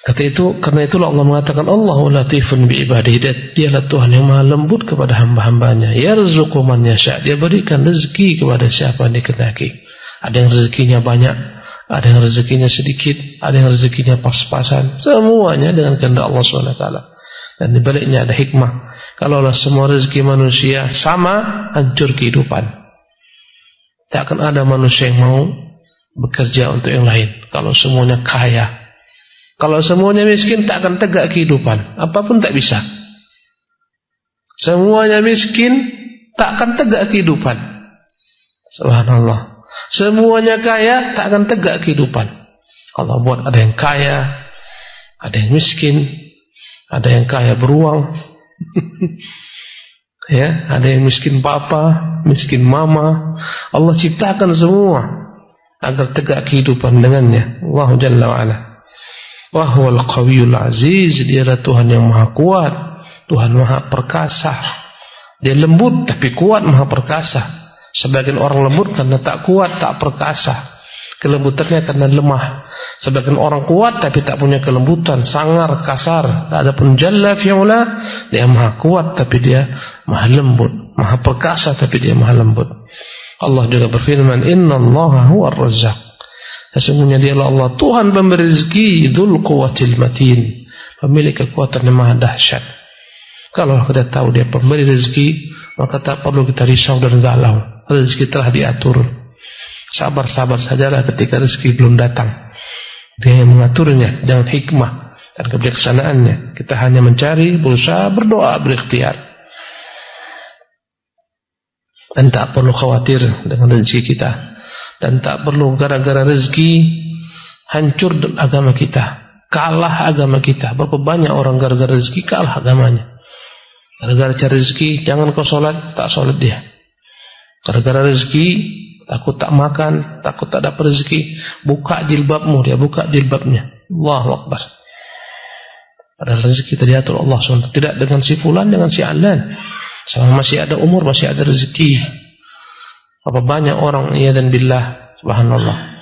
Karena itulah Allah mengatakan Allahu latifun bi'ibadihi. Dialah Tuhan yang maha lembut kepada hamba-hambanya. Yarzuqu man yasha'. Dia berikan rezeki kepada siapa yang dikehendaki. Ada yang rezekinya banyak, ada yang rezekinya sedikit, ada yang rezekinya pas-pasan. Semuanya dengan kehendak Allah SWT. Dan di baliknya ada hikmah. Kalaulah semua rezeki manusia sama, hancur kehidupan. Tak akan ada manusia yang mau bekerja untuk yang lain. Kalau semuanya kaya, kalau semuanya miskin, tak akan tegak kehidupan. Apapun tak bisa. Semuanya miskin, tak akan tegak kehidupan. Subhanallah. Semuanya kaya, tak akan tegak kehidupan. Allah buat ada yang kaya, ada yang miskin, ada yang kaya beruang, ya, ada yang miskin papa, miskin mama. Allah ciptakan semua agar tegak kehidupan dengannya. Allahu Jalla wa'ala. Wa huwal qawiyul aziz. Dialah Tuhan yang maha kuat, Tuhan maha perkasa. Dia lembut tapi kuat, maha perkasa. Sebagian orang lembut karena tak kuat, tak perkasa, kelembutannya karena lemah. Sebagian orang kuat tapi tak punya kelembutan, sangar, kasar. Adapun Jalla fi'ula, dia maha kuat tapi dia maha lembut, maha perkasa tapi dia maha lembut. Allah juga berfirman, innallaha huwar razzaq. Sesungguhnya dialah Allah Tuhan pemberi rezeki, dzul quwwatil matin, pemilik kekuatan yang maha dahsyat. Kalau kita tahu dia pemberi rezeki, maka tak perlu kita risau dan galau. Rezeki telah diatur. Sabar-sabar sajalah ketika rezeki belum datang. Dia yang mengaturnya dengan hikmah dan kebijaksanaannya. Kita hanya mencari, berusaha, berdoa, berikhtiar. Dan tak perlu khawatir dengan rezeki kita. Dan tak perlu gara-gara rezeki hancur agama kita, kalah agama kita. Berapa banyak orang gara-gara rezeki kalah agamanya. Gara-gara cari rezeki, jangan kau sholat, tak sholat dia. Gara-gara rezeki, takut tak makan, takut tak dapat rezeki, buka jilbabmu, dia buka jilbabnya. Allahu Akbar. Padahal rezeki kita diatur Allah SWT. Tidak dengan si fulan, dengan si alan. Selama masih ada umur, masih ada rezeki. Apa banyak orang, ya dan billah, subhanallah,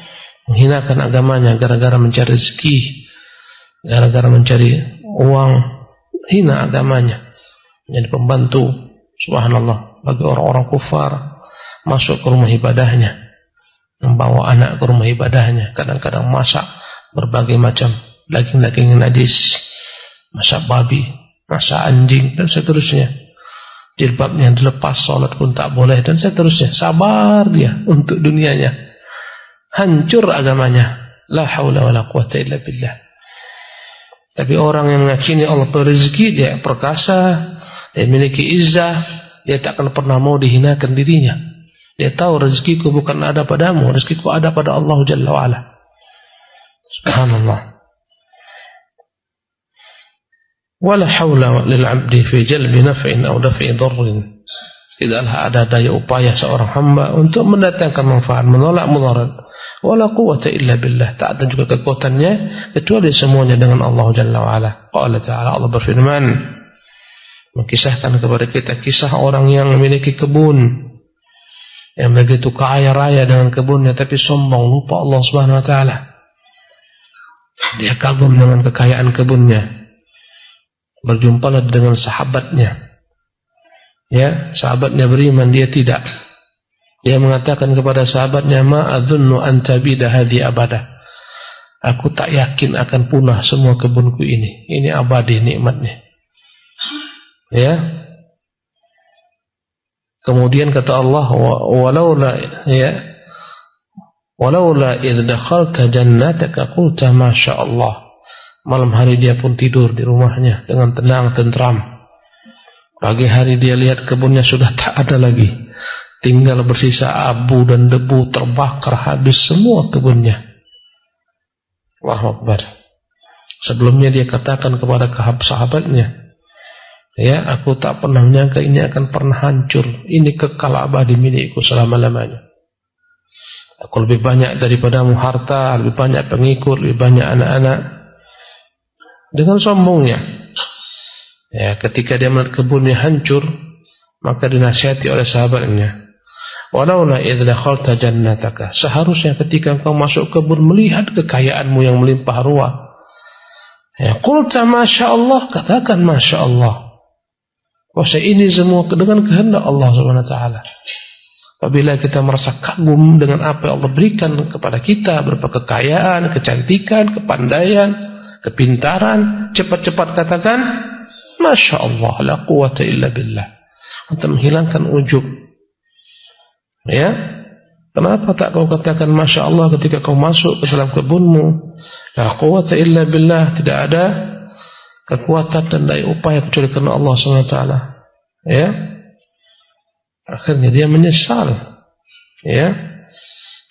menghinakan agamanya gara-gara mencari rezeki, gara-gara mencari uang, hina agamanya, menjadi pembantu, subhanallah, bagi orang-orang kufar, masuk ke rumah ibadahnya, membawa anak ke rumah ibadahnya, kadang-kadang masak berbagai macam daging-daging najis, masak babi, masak anjing, dan seterusnya. Jilbabnya dilepas, sholat pun tak boleh, dan seterusnya. Sabar dia untuk dunianya, hancur agamanya. La haula wa la quwata illa billah. Tapi orang yang meyakini Allah berrezeki, dia perkasa, dia memiliki izzah, dia tak akan pernah mau dihinakan dirinya. Dia tahu rezekiku bukan ada padamu, rezekiku ada pada Allah Jalla wa'ala. Subhanallah. Wala hawla lil 'abdi fi jalbi naf'in aw daf'i dharrin. Tidaklah ada daya upaya seorang hamba untuk mendatangkan manfaat, menolak mudarat. Wala quwwata illa billah. Tak ada juga kekuatannya kecuali semuanya dengan Allah Jalla wa'ala. Qala ta'ala, Allah berfirman, mengisahkan kepada kita kisah orang yang memiliki kebun, yang begitu kaya raya dengan kebunnya, tapi sombong, lupa Allah Subhanahu wa ta'ala. Dia kagum dengan kekayaan kebunnya. Berjumpalah dengan sahabatnya, ya, sahabatnya beriman, dia tidak. Dia mengatakan kepada sahabatnya, ma adzunnu an tabida hadhi abada. Aku tak yakin akan punah semua kebunku ini. Ini abadi nikmatnya. Ya. Kemudian kata Allah, walaula idh dakhalta jannataka qulta ma sya Allah. Malam hari dia pun tidur di rumahnya dengan tenang, tentram. Pagi hari dia lihat kebunnya sudah tak ada lagi, tinggal bersisa abu dan debu, terbakar habis semua kebunnya. Allahu Akbar. Sebelumnya dia katakan kepada sahabatnya, ya, aku tak pernah menyangka ini akan pernah hancur. Ini kekal abadi milikku selama-lamanya. Aku lebih banyak daripadamu harta, lebih banyak pengikut, lebih banyak anak-anak. Dengan sombongnya, ya, ketika dia melihat kebunnya hancur, maka dinasihati oleh sahabatnya, walaula idh dakhalta jannataka, seharusnya ketika engkau masuk kebun melihat kekayaanmu yang melimpah ruah, ya, qulta masya Allah, katakan masya Allah, bahwa ini semua dengan kehendak Allah Subhanahu wa ta'ala. Apabila kita merasa kagum dengan apa yang Allah berikan kepada kita, berupa kekayaan, kecantikan, kepandaian, kepintaran, cepat-cepat katakan masya Allah, la quwata illa billah, untuk menghilangkan ujub. Ya, kenapa tak kau katakan masya Allah ketika kau masuk ke dalam kebunmu? La quwata illa billah, tidak ada kekuatan dan daya upaya kecuali karena Allah SWT. Ya, akhirnya dia menyesal. Ya,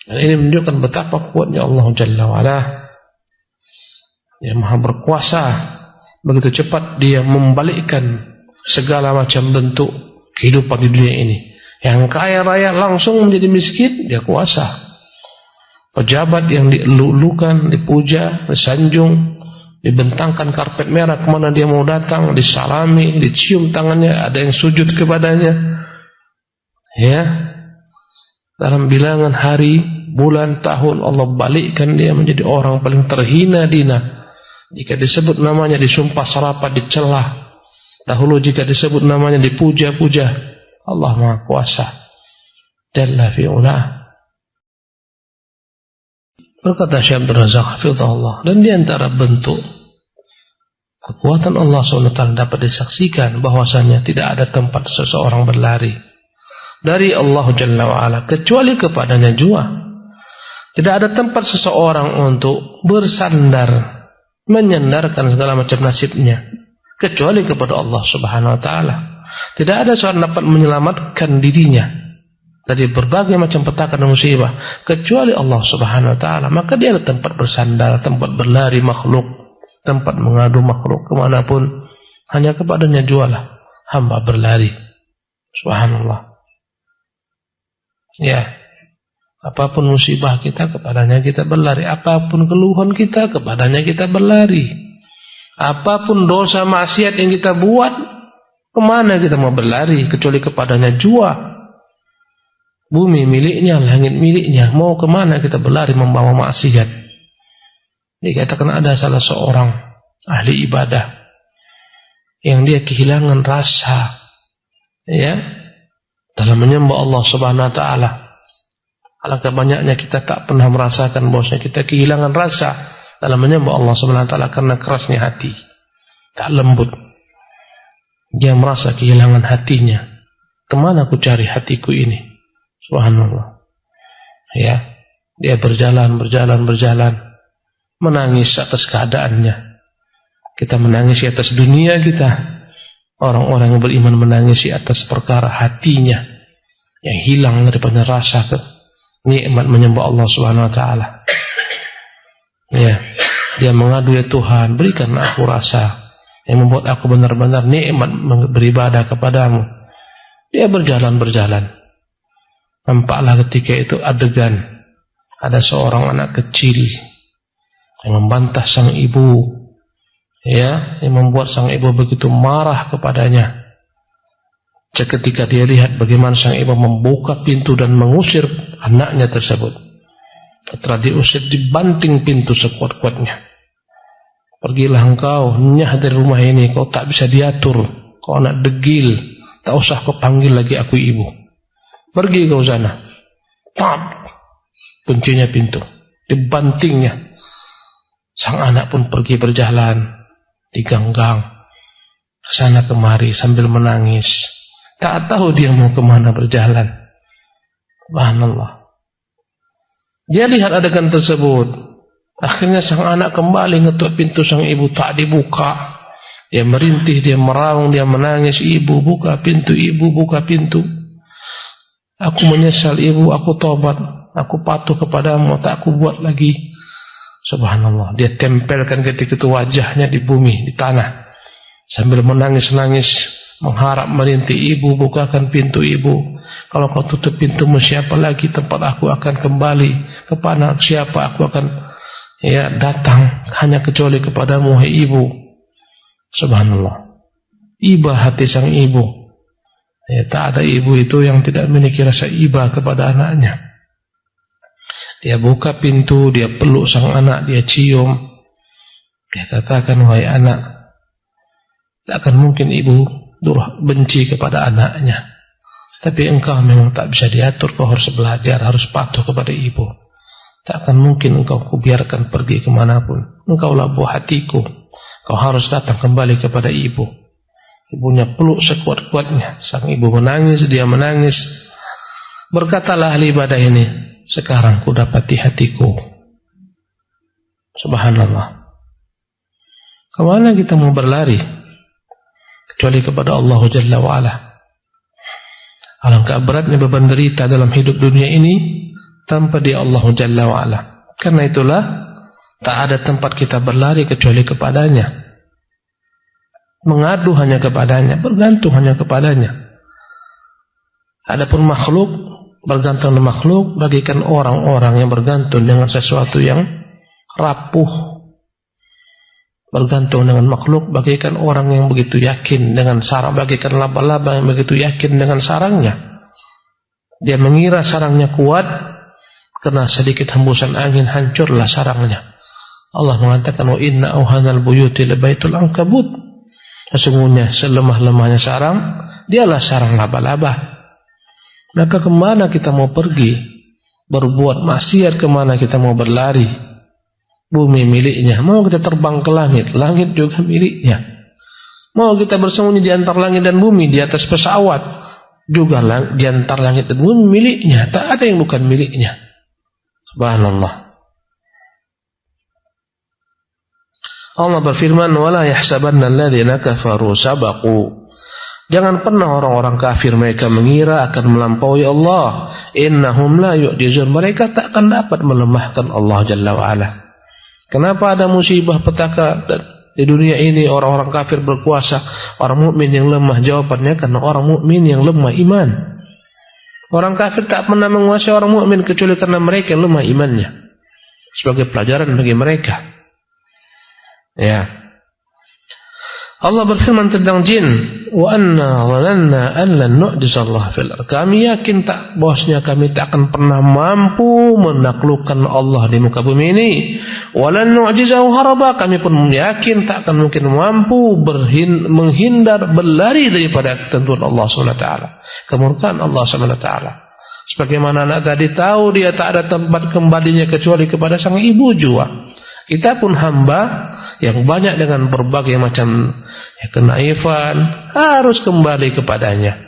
dan ini menunjukkan betapa kuatnya Allah Jalla wa'ala, yang maha berkuasa. Begitu cepat dia membalikkan segala macam bentuk kehidupan di dunia ini. Yang kaya raya langsung menjadi miskin, dia kuasa. Pejabat yang dielulukan, dipuja, disanjung, dibentangkan karpet merah kemana dia mau datang, disalami, dicium tangannya, ada yang sujud kepadanya. Ya, dalam bilangan hari, bulan, tahun, Allah balikkan dia menjadi orang paling terhina dina. Jika disebut namanya disumpah serapah, dicelah. Dahulu jika disebut namanya dipuja-puja. Allah Maha Kuasa Jalla fi'ula. Berkata Syekh Abdul Razak hafizahullah, dan di antara bentuk kekuatan Allah SWT dapat disaksikan bahwasanya tidak ada tempat seseorang berlari dari Allah Jalla wa'ala kecuali kepadanya jua. Tidak ada tempat seseorang untuk bersandar, menyandarkan segala macam nasibnya kecuali kepada Allah Subhanahu wa ta'ala. Tidak ada seorang dapat menyelamatkan dirinya dari berbagai macam petaka dan musibah kecuali Allah Subhanahu wa ta'ala. Maka dia ada tempat bersandar, tempat berlari makhluk, tempat mengadu makhluk kemanapun, hanya kepadanya jualah hamba berlari. Subhanallah. Ya, apapun musibah kita, kepadanya kita berlari. Apapun keluhan kita, kepadanya kita berlari. Apapun dosa maksiat yang kita buat, kemana kita mau berlari kecuali kepadanya jua. Bumi miliknya, langit miliknya. Mau kemana kita berlari membawa maksiat? Dikatakan ada salah seorang ahli ibadah yang dia kehilangan rasa, ya, dalam menyembah Allah Subhanahu Wa Taala. Alangkah banyaknya kita tak pernah merasakan bahwasanya kita kehilangan rasa dalam menyembah Allah Subhanahu Wa Taala karena kerasnya hati, tak lembut. Dia merasa kehilangan hatinya. Kemana aku cari hatiku ini? Subhanallah. Ya, dia berjalan, menangis atas keadaannya. Kita menangis atas dunia kita. Orang-orang yang beriman menangis atas perkara hatinya yang hilang daripada rasa nikmat menyembah Allah Subhanahu Wa Taala. Ya, dia mengadu, ya Tuhan, berikan aku rasa yang membuat aku benar-benar nikmat beribadah kepadamu. Dia berjalan. Nampaklah ketika itu adegan ada seorang anak kecil yang membantah sang ibu, ya, yang membuat sang ibu begitu marah kepadanya. Ketika dia lihat bagaimana sang ibu membuka pintu dan mengusir anaknya tersebut. Setelah diusir, dibanting pintu sekuat-kuatnya. Pergilah engkau, nyah dari rumah ini, kau tak bisa diatur, kau anak degil, tak usah kau panggil lagi aku ibu. Pergi kau sana. Tap, kuncinya pintu, dibantingnya. Sang anak pun pergi berjalan di gang-gang, kesana kemari sambil menangis. Tak tahu dia mau kemana berjalan. Subhanallah. Dia lihat adegan tersebut. Akhirnya sang anak kembali ngetuk pintu sang ibu, tak dibuka. Dia merintih, dia meraung, dia menangis. Ibu, buka pintu, ibu, buka pintu. Aku menyesal ibu, aku tobat, aku patuh kepadamu, tak aku buat lagi. Subhanallah. Dia tempelkan ketika itu wajahnya di bumi, di tanah, sambil menangis-nangis, mengharap merintih, ibu, bukakan pintu ibu. Kalau kau tutup pintumu, siapa lagi tempat aku akan kembali? Kepada siapa aku akan, ya, datang? Hanya kecuali kepadamu, hai ibu. Subhanallah. Iba hati sang ibu. Ya, tak ada ibu itu yang tidak memiliki rasa iba kepada anaknya. Dia buka pintu, dia peluk sang anak, dia cium. Dia katakan, wahai anak, tak akan mungkin ibu benci kepada anaknya. Tapi engkau memang tak bisa diatur, kau harus belajar, harus patuh kepada ibu. Tak akan mungkin engkau kubiarkan pergi kemanapun. Engkaulah buah hatiku, kau harus datang kembali kepada ibu. Ibunya peluk sekuat-kuatnya. Sang ibu menangis, dia menangis. Berkatalah ahli ibadah ini, sekarang ku dapati hatiku. Subhanallah. Kemana kita mau berlari kecuali kepada Allah Jalla wa'ala? Alangkah beratnya beban derita dalam hidup dunia ini tanpa dia Allah Jalla wa'ala. Karena itulah tak ada tempat kita berlari kecuali kepadanya. Mengadu hanya kepadanya, bergantung hanya kepadanya. Adapun makhluk, bergantung dengan makhluk bagaikan orang-orang yang bergantung dengan sesuatu yang rapuh. Bergantung dengan makhluk bagaikan orang yang begitu yakin dengan sarang, bagaikan laba-laba yang begitu yakin dengan sarangnya. Dia mengira sarangnya kuat, kena sedikit hembusan angin hancurlah sarangnya. Allah mengatakan, wa inna auhanal buyuti labaitul ankabut. Sesungguhnya selemah-lemahnya sarang, dialah sarang laba-laba. Maka kemana kita mau pergi? Berbuat maksiat, kemana kita mau berlari? Bumi miliknya. Mau kita terbang ke langit, langit juga miliknya. Mau kita bersembunyi di antara langit dan bumi, di atas pesawat, juga di antara langit dan bumi miliknya. Tak ada yang bukan miliknya. Subhanallah. Allah berfirman, wala yahsabanna alladhina kafaru sabaqu. Jangan pernah orang-orang kafir mereka mengira akan melampaui Allah. Innahum la yu'jizun. Mereka tak akan dapat melemahkan Allah Jalla wa'ala. Kenapa ada musibah petaka di dunia ini? Orang-orang kafir berkuasa, orang mukmin yang lemah. Jawabannya karena orang mukmin yang lemah iman. Orang kafir tak pernah menguasai orang mukmin kecuali karena mereka yang lemah imannya. Sebagai pelajaran bagi mereka. Ya, Allah berfirman tentang jin, wa anna walanna an lan nu'jizallah fil ardh. Kami yakin tak bahwasanya kami tak akan pernah mampu menaklukkan Allah di muka bumi ini. Walan nu'jizahu haraba, kami pun yakin tak akan mungkin mampu menghindar, berlari daripada ketentuan Allah SWT, kemurkaan Allah SWT. Sebagaimana anak tadi tahu dia tak ada tempat kembalinya kecuali kepada sang ibu jua. Kita pun hamba yang banyak dengan berbagai macam kenaifan harus kembali kepadanya.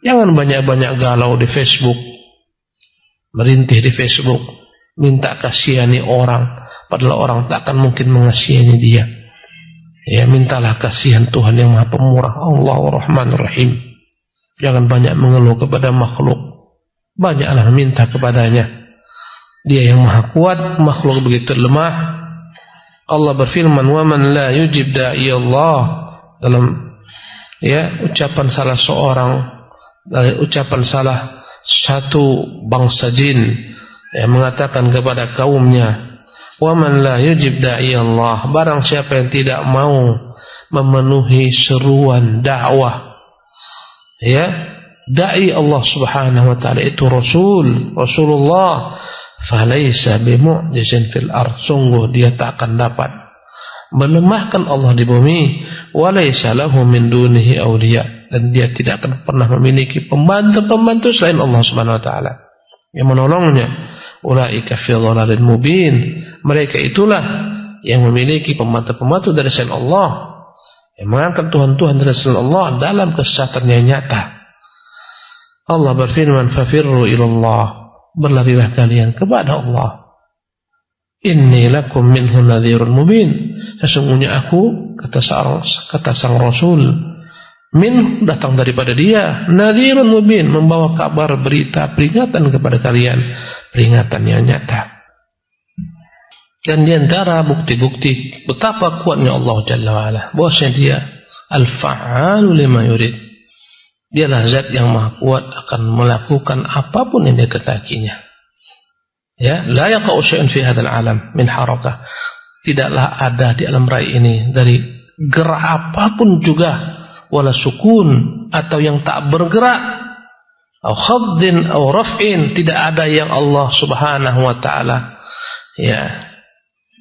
Jangan banyak-banyak galau di Facebook, merintih di Facebook, minta kasihani orang, padahal orang tak akan mungkin mengasihani dia. Ya, mintalah kasihan Tuhan yang Maha Pemurah, Allahur Rahmanur Rahim. Jangan banyak mengeluh kepada makhluk, banyaklah minta kepadanya. Dia yang Maha Kuat, makhluk begitu lemah. Allah berfirman, wa man la yujib da'i Allah, dalam ucapan salah satu bangsa jin yang mengatakan kepada kaumnya, wa man la yujib da'i Allah, barang siapa yang tidak mau memenuhi seruan dakwah da'i Allah Subhanahu wa taala, itu Rasulullah, falaysa bimu'jizin fil ardh, sungguh dia tak akan dapat melemahkan Allah di bumi. Walaysa lahu min dunihi awliya, dan dia tidak akan pernah memiliki pembantu selain Allah Subhanahu wa taala yang menolongnya. Ulaika fi dhalalin mubin, mereka itulah yang memiliki pembantu dari selain Allah, yang mengangkat Tuhan dari selain Allah dalam kesesatan yang nyata. Allah berfirman, fafirru ilallah, berlarilah kalian kepada Allah. Inni lakum minhu nadhirun mubin, sesungguhnya aku, kata sang Rasul, min datang daripada dia, nadhirun mubin, membawa kabar, berita, peringatan kepada kalian, peringatan yang nyata. Dan diantara bukti-bukti betapa kuatnya Allah Jalla wa'ala, bahwasanya dia al-fa'alu lima yurid, dialah zat yang Maha Kuat, akan melakukan apapun yang dia kehendakinya. Ya, la yaqa'u syai'un fi hadzal alam min harakah, tidaklah ada di alam raya ini dari gerak apapun juga, wala sukun, atau yang tak bergerak, au khaddin au raf'in, tidak ada yang Allah Subhanahu wa taala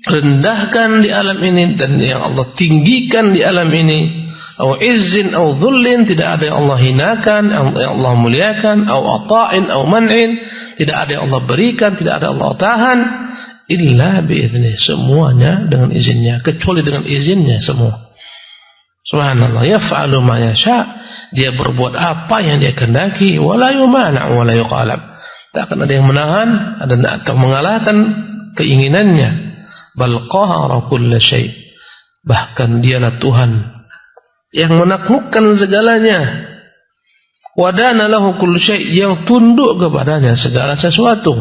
rendahkan di alam ini dan yang Allah tinggikan di alam ini. Au izzin au dhullin, tidak ada yang Allah hinakan, yang Allah muliakan. Au ata'in au man'in, tidak ada yang Allah berikan, tidak ada yang Allah tahan. Illa biizni, semuanya dengan izinnya, kecuali dengan izinnya semua. Subhanallah, yaf'alu ma yasha, dia berbuat apa yang dia kehendaki, wala yumana wala yuqalab, tak akan ada yang menahan atau mengalahkan keinginannya. Bal qahara kulla syai', bahkan dialah Tuhan yang menaklukkan segalanya. Wadana lahu kullu syai', yang tunduk kepadanya segala sesuatu.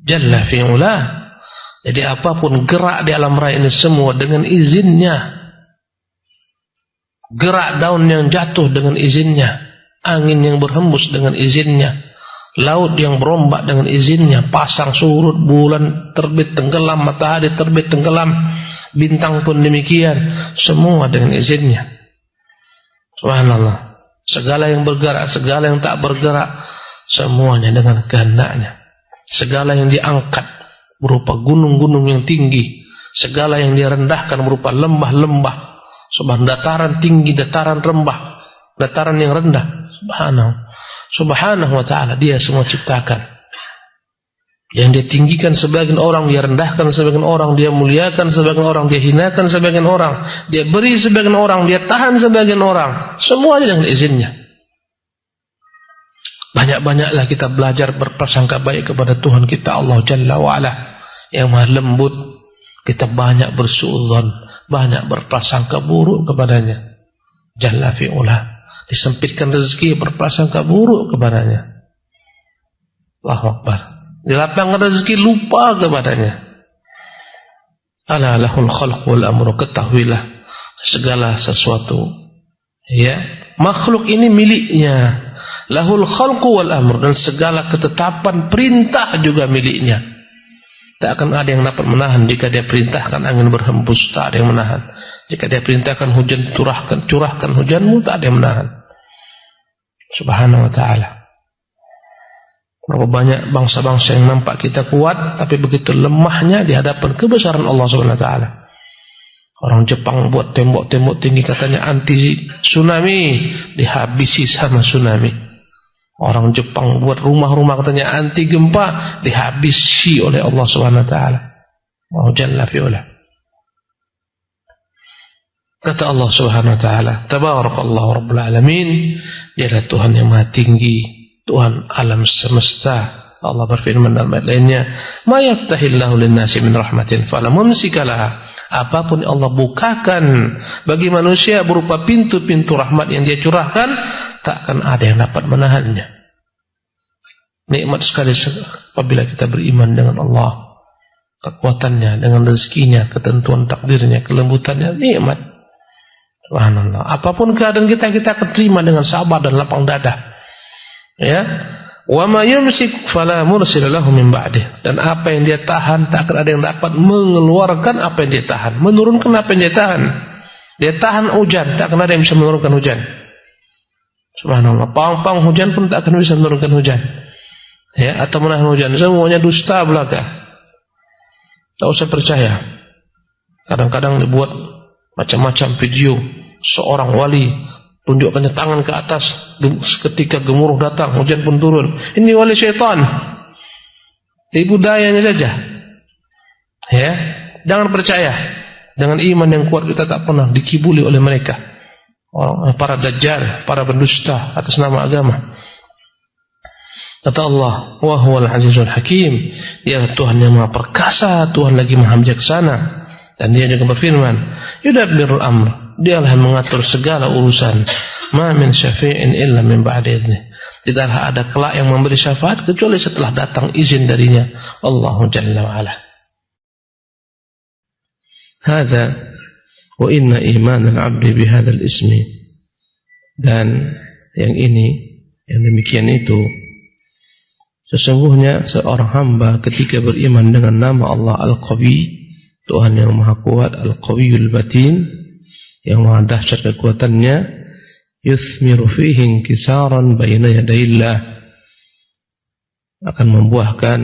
Jalla fi'ula, jadi apapun gerak di alam raya ini semua dengan izinnya. Gerak daun yang jatuh dengan izinnya, angin yang berhembus dengan izinnya, laut yang berombak dengan izinnya, pasang surut, bulan terbit tenggelam, matahari terbit tenggelam, bintang pun demikian, semua dengan izinnya. Subhanallah, segala yang bergerak, segala yang tak bergerak, semuanya dengan kehendaknya. Segala yang diangkat berupa gunung-gunung yang tinggi, segala yang direndahkan berupa lembah-lembah, dataran tinggi, dataran rembah, dataran yang rendah. Subhanahu wa ta'ala, dia semua ciptakan. Yang dia tinggikan sebagian orang, dia rendahkan sebagian orang, dia muliakan sebagian orang, dia hinakan sebagian orang, dia beri sebagian orang, dia tahan sebagian orang, semuanya dengan izinnya. Banyak-banyaklah kita belajar berprasangka baik kepada Tuhan kita Allah Jalla wa'ala yang maha lembut. Kita banyak bersuudzon, banyak berprasangka buruk kepadanya. Jalla fi'ula, disempitkan rezeki, berprasangka buruk kepadanya. Allahu Akbar, dilapangkan rezeki, lupa kepadanya. Ala lahul khalq wal amru, ketahuilah segala sesuatu makhluk ini miliknya. Lahul khalqu wal amr, dan segala ketetapan perintah juga miliknya. Tak akan ada yang dapat menahan jika dia perintahkan angin berhembus, tak ada yang menahan. Jika dia perintahkan hujan, curahkan hujanmu, tak ada yang menahan. Subhanahu wa ta'ala. Berapa banyak bangsa-bangsa yang nampak kita kuat, tapi begitu lemahnya di hadapan kebesaran Allah Subhanahu wa ta'ala. Orang Jepang buat tembok-tembok tinggi, katanya anti tsunami, dihabisi sama tsunami. Orang Jepang buat rumah-rumah, katanya anti gempa, dihabisi oleh Allah Subhanahu wa ta'ala. Wa jalla fi'ula. Kata Allah Subhanahu wa ta'ala, Tabarakallahu Rabbul Alamin, dialah Tuhan yang maha tinggi, Tuhan alam semesta. Allah berfirman dalam ayat lainnya, Ma yaftahillahu linnasi min rahmatin fala mumsika laha. Apapun yang Allah bukakan bagi manusia berupa pintu-pintu rahmat yang dia curahkan, takkan ada yang dapat menahannya. Nikmat sekali apabila kita beriman dengan Allah, kekuatannya, dengan rezekinya, ketentuan takdirnya, kelembutannya, nikmat. Subhanallah. Apapun keadaan kita akan terima dengan sabar dan lapang dada. Ya. Wa ma yumsik fala mursila lahu min ba'dih. Dan apa yang dia tahan, tak akan ada yang dapat mengeluarkan apa yang dia tahan, menurunkan apa yang dia tahan. Dia tahan hujan, tak akan ada yang bisa menurunkan hujan. Subhanallah. Pang-pang hujan pun tak akan bisa menurunkan hujan. Ya, atau menahan hujan. Semuanya dusta belaka. Tak usah percaya. Kadang-kadang dibuat macam-macam video seorang wali, tunjukkannya tangan ke atas ketika gemuruh datang, hujan pun turun. Ini wali syaitan, tipu dayanya saja. Ya, jangan percaya. Dengan iman yang kuat kita tak pernah dikibuli oleh mereka, orang para dajjal, para pendusta atas nama agama. Kata Allah, wa huwal azizul hakim, dia Tuhan yang maha perkasa, Tuhan lagi maha bijaksana. Dan dia juga berfirman, yudabbirul amr, dialah yang mengatur segala urusan. Ma min syafi'in illa min ba'di idzni. Tidaklah ada kelak yang memberi syafaat kecuali setelah datang izin darinya, Allahu jalla wa ala. Hadza wa inna iman al-'abdi bihadzal ismi. Dan yang ini, yang demikian itu, sesungguhnya seorang hamba ketika beriman dengan nama Allah Al-Qawi, Tuhan yang maha kuat, Al-Qawiyul Batin, yang maha dahsyat kekuatannya, yuthmiru fihi inkisaran baina yadayillah, akan membuahkan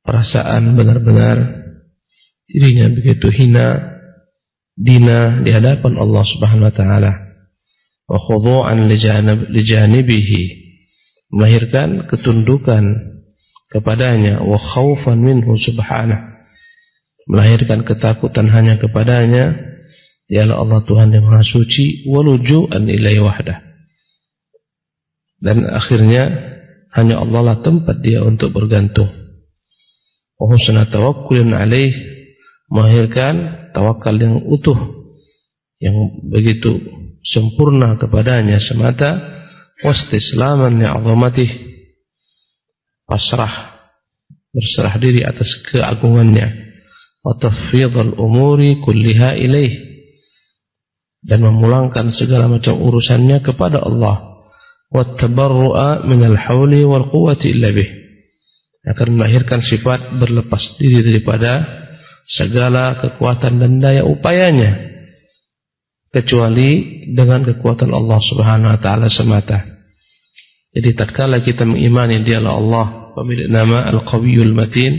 perasaan benar-benar dirinya begitu hina, dina di hadapan Allah Subhanahu wa ta'ala, wa khudu'an li janibihi, melahirkan ketundukan kepadanya, wa khaufan minhu subhanahu, melahirkan ketakutan hanya kepadanya, dialah Allah Tuhan yang maha suci, walujuan ilaihi wahdah, dan akhirnya hanya Allah lah tempat dia untuk bergantung. Wa husna tawakkulin alaih, melahirkan tawakal yang utuh, yang begitu sempurna kepadanya semata, wastislaman li'azamatih, pasrah, berserah diri atas keagungannya, wa tafwidul umuri kulliha ilaih, dan memulangkan segala macam urusannya kepada Allah, wa tabarru'a minal hauli wal quwwati illa bih, akan melahirkan sifat berlepas diri daripada segala kekuatan dan daya upayanya kecuali dengan kekuatan Allah Subhanahu wa ta'ala semata. Jadi tatkala kita mengimani dialah Allah pemilik nama Al-Qawiyul Matin,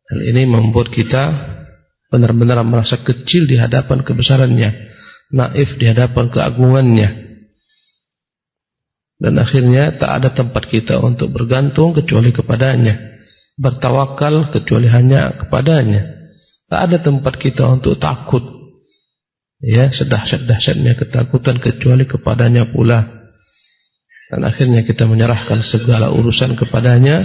hal ini membuat kita benar-benar merasa kecil di hadapan kebesarannya, naif di hadapan keagungannya, dan akhirnya tak ada tempat kita untuk bergantung kecuali kepadanya, bertawakal kecuali hanya kepadanya. Tak ada tempat kita untuk takut, ya, sedahsyat-dahsyatnya ketakutan kecuali kepadanya pula. Dan akhirnya kita menyerahkan segala urusan kepadanya,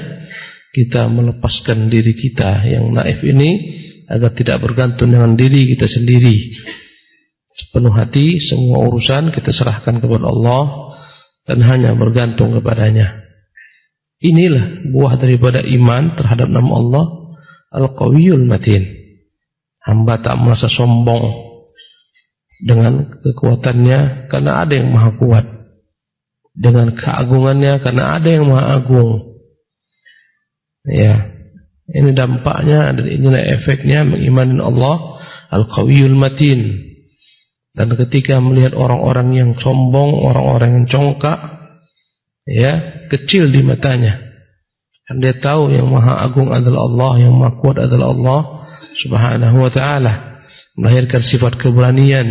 kita melepaskan diri kita yang naif ini agar tidak bergantung dengan diri kita sendiri. Sepenuh hati semua urusan kita serahkan kepada Allah dan hanya bergantung kepadanya. Inilah buah daripada iman terhadap nama Allah Al-Qawiyul Matin. Hamba tak merasa sombong dengan kekuatannya karena ada yang maha kuat, dengan keagungannya karena ada yang maha agung. Ya, ini dampaknya dan inilah efeknya mengimani Allah Al-Qawiyul Matin. Dan ketika melihat orang-orang yang sombong, orang-orang yang congkak, ya, kecil di matanya, dan dia tahu yang maha agung adalah Allah, yang maha kuat adalah Allah Subhanahu wa ta'ala, melahirkan sifat keberanian.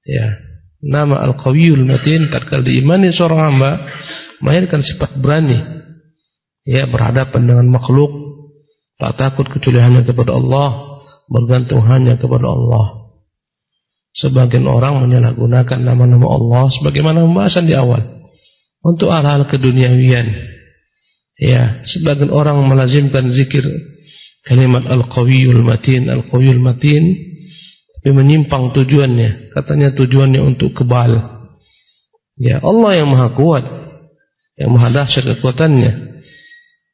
Ya, nama Al-Qawiyul Matin tatkala diimani seorang hamba melahirkan sifat berani, ya, berhadapan dengan makhluk, tak takut kecuali hanya kepada Allah, bergantung hanya kepada Allah. Sebagian orang menyalahgunakan nama-nama Allah sebagaimana pembahasan di awal untuk hal-hal keduniawian. Ya, sebagian orang melazimkan zikir kalimat Al-Qawiyul Matin, Al-Qawiyul Matin, tapi menyimpang tujuannya. Katanya tujuannya untuk kebal. Ya, Allah yang maha kuat, yang maha dahsyat kekuatannya.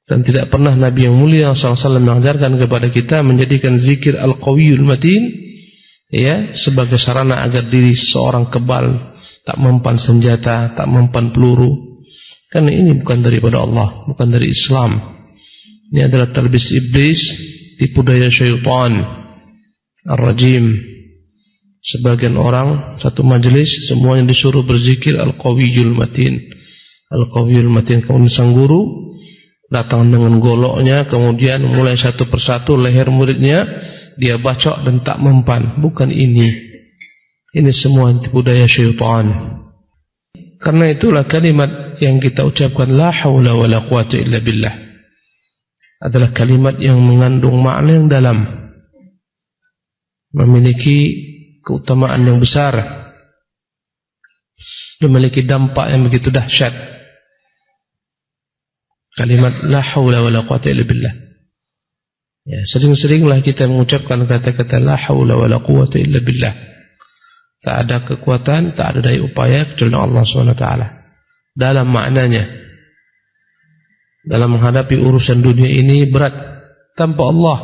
Dan tidak pernah Nabi yang mulia SAW mengajarkan kepada kita menjadikan zikir Al-Qawiyul Matin, ya, sebagai sarana agar diri seorang kebal, tak mempan senjata, tak mempan peluru. Karena ini bukan daripada Allah, bukan dari Islam. Ini adalah talbis iblis, tipu daya syaitan ar-rajim. Sebagian orang satu majelis semuanya disuruh berzikir Al-Qawiyul Matin, Al-Qawiyul Matin. Kemudian sang guru datang dengan goloknya, kemudian mulai satu persatu leher muridnya dia bacok dan tak mempan. Bukan ini. Ini semua tipu daya syaitan. Karena itulah kalimat yang kita ucapkan la haula wala quwata illa billah adalah kalimat yang mengandung makna yang dalam, memiliki keutamaan yang besar, memiliki dampak yang begitu dahsyat. Kalimat la haula wala quwata illa billah. Ya, sering-seringlah kita mengucapkan kata-kata la haula wala quwata illa billah. Tak ada kekuatan, tak ada daya upaya kecuali Allah SWT. Dalam maknanya, dalam menghadapi urusan dunia ini berat tanpa Allah,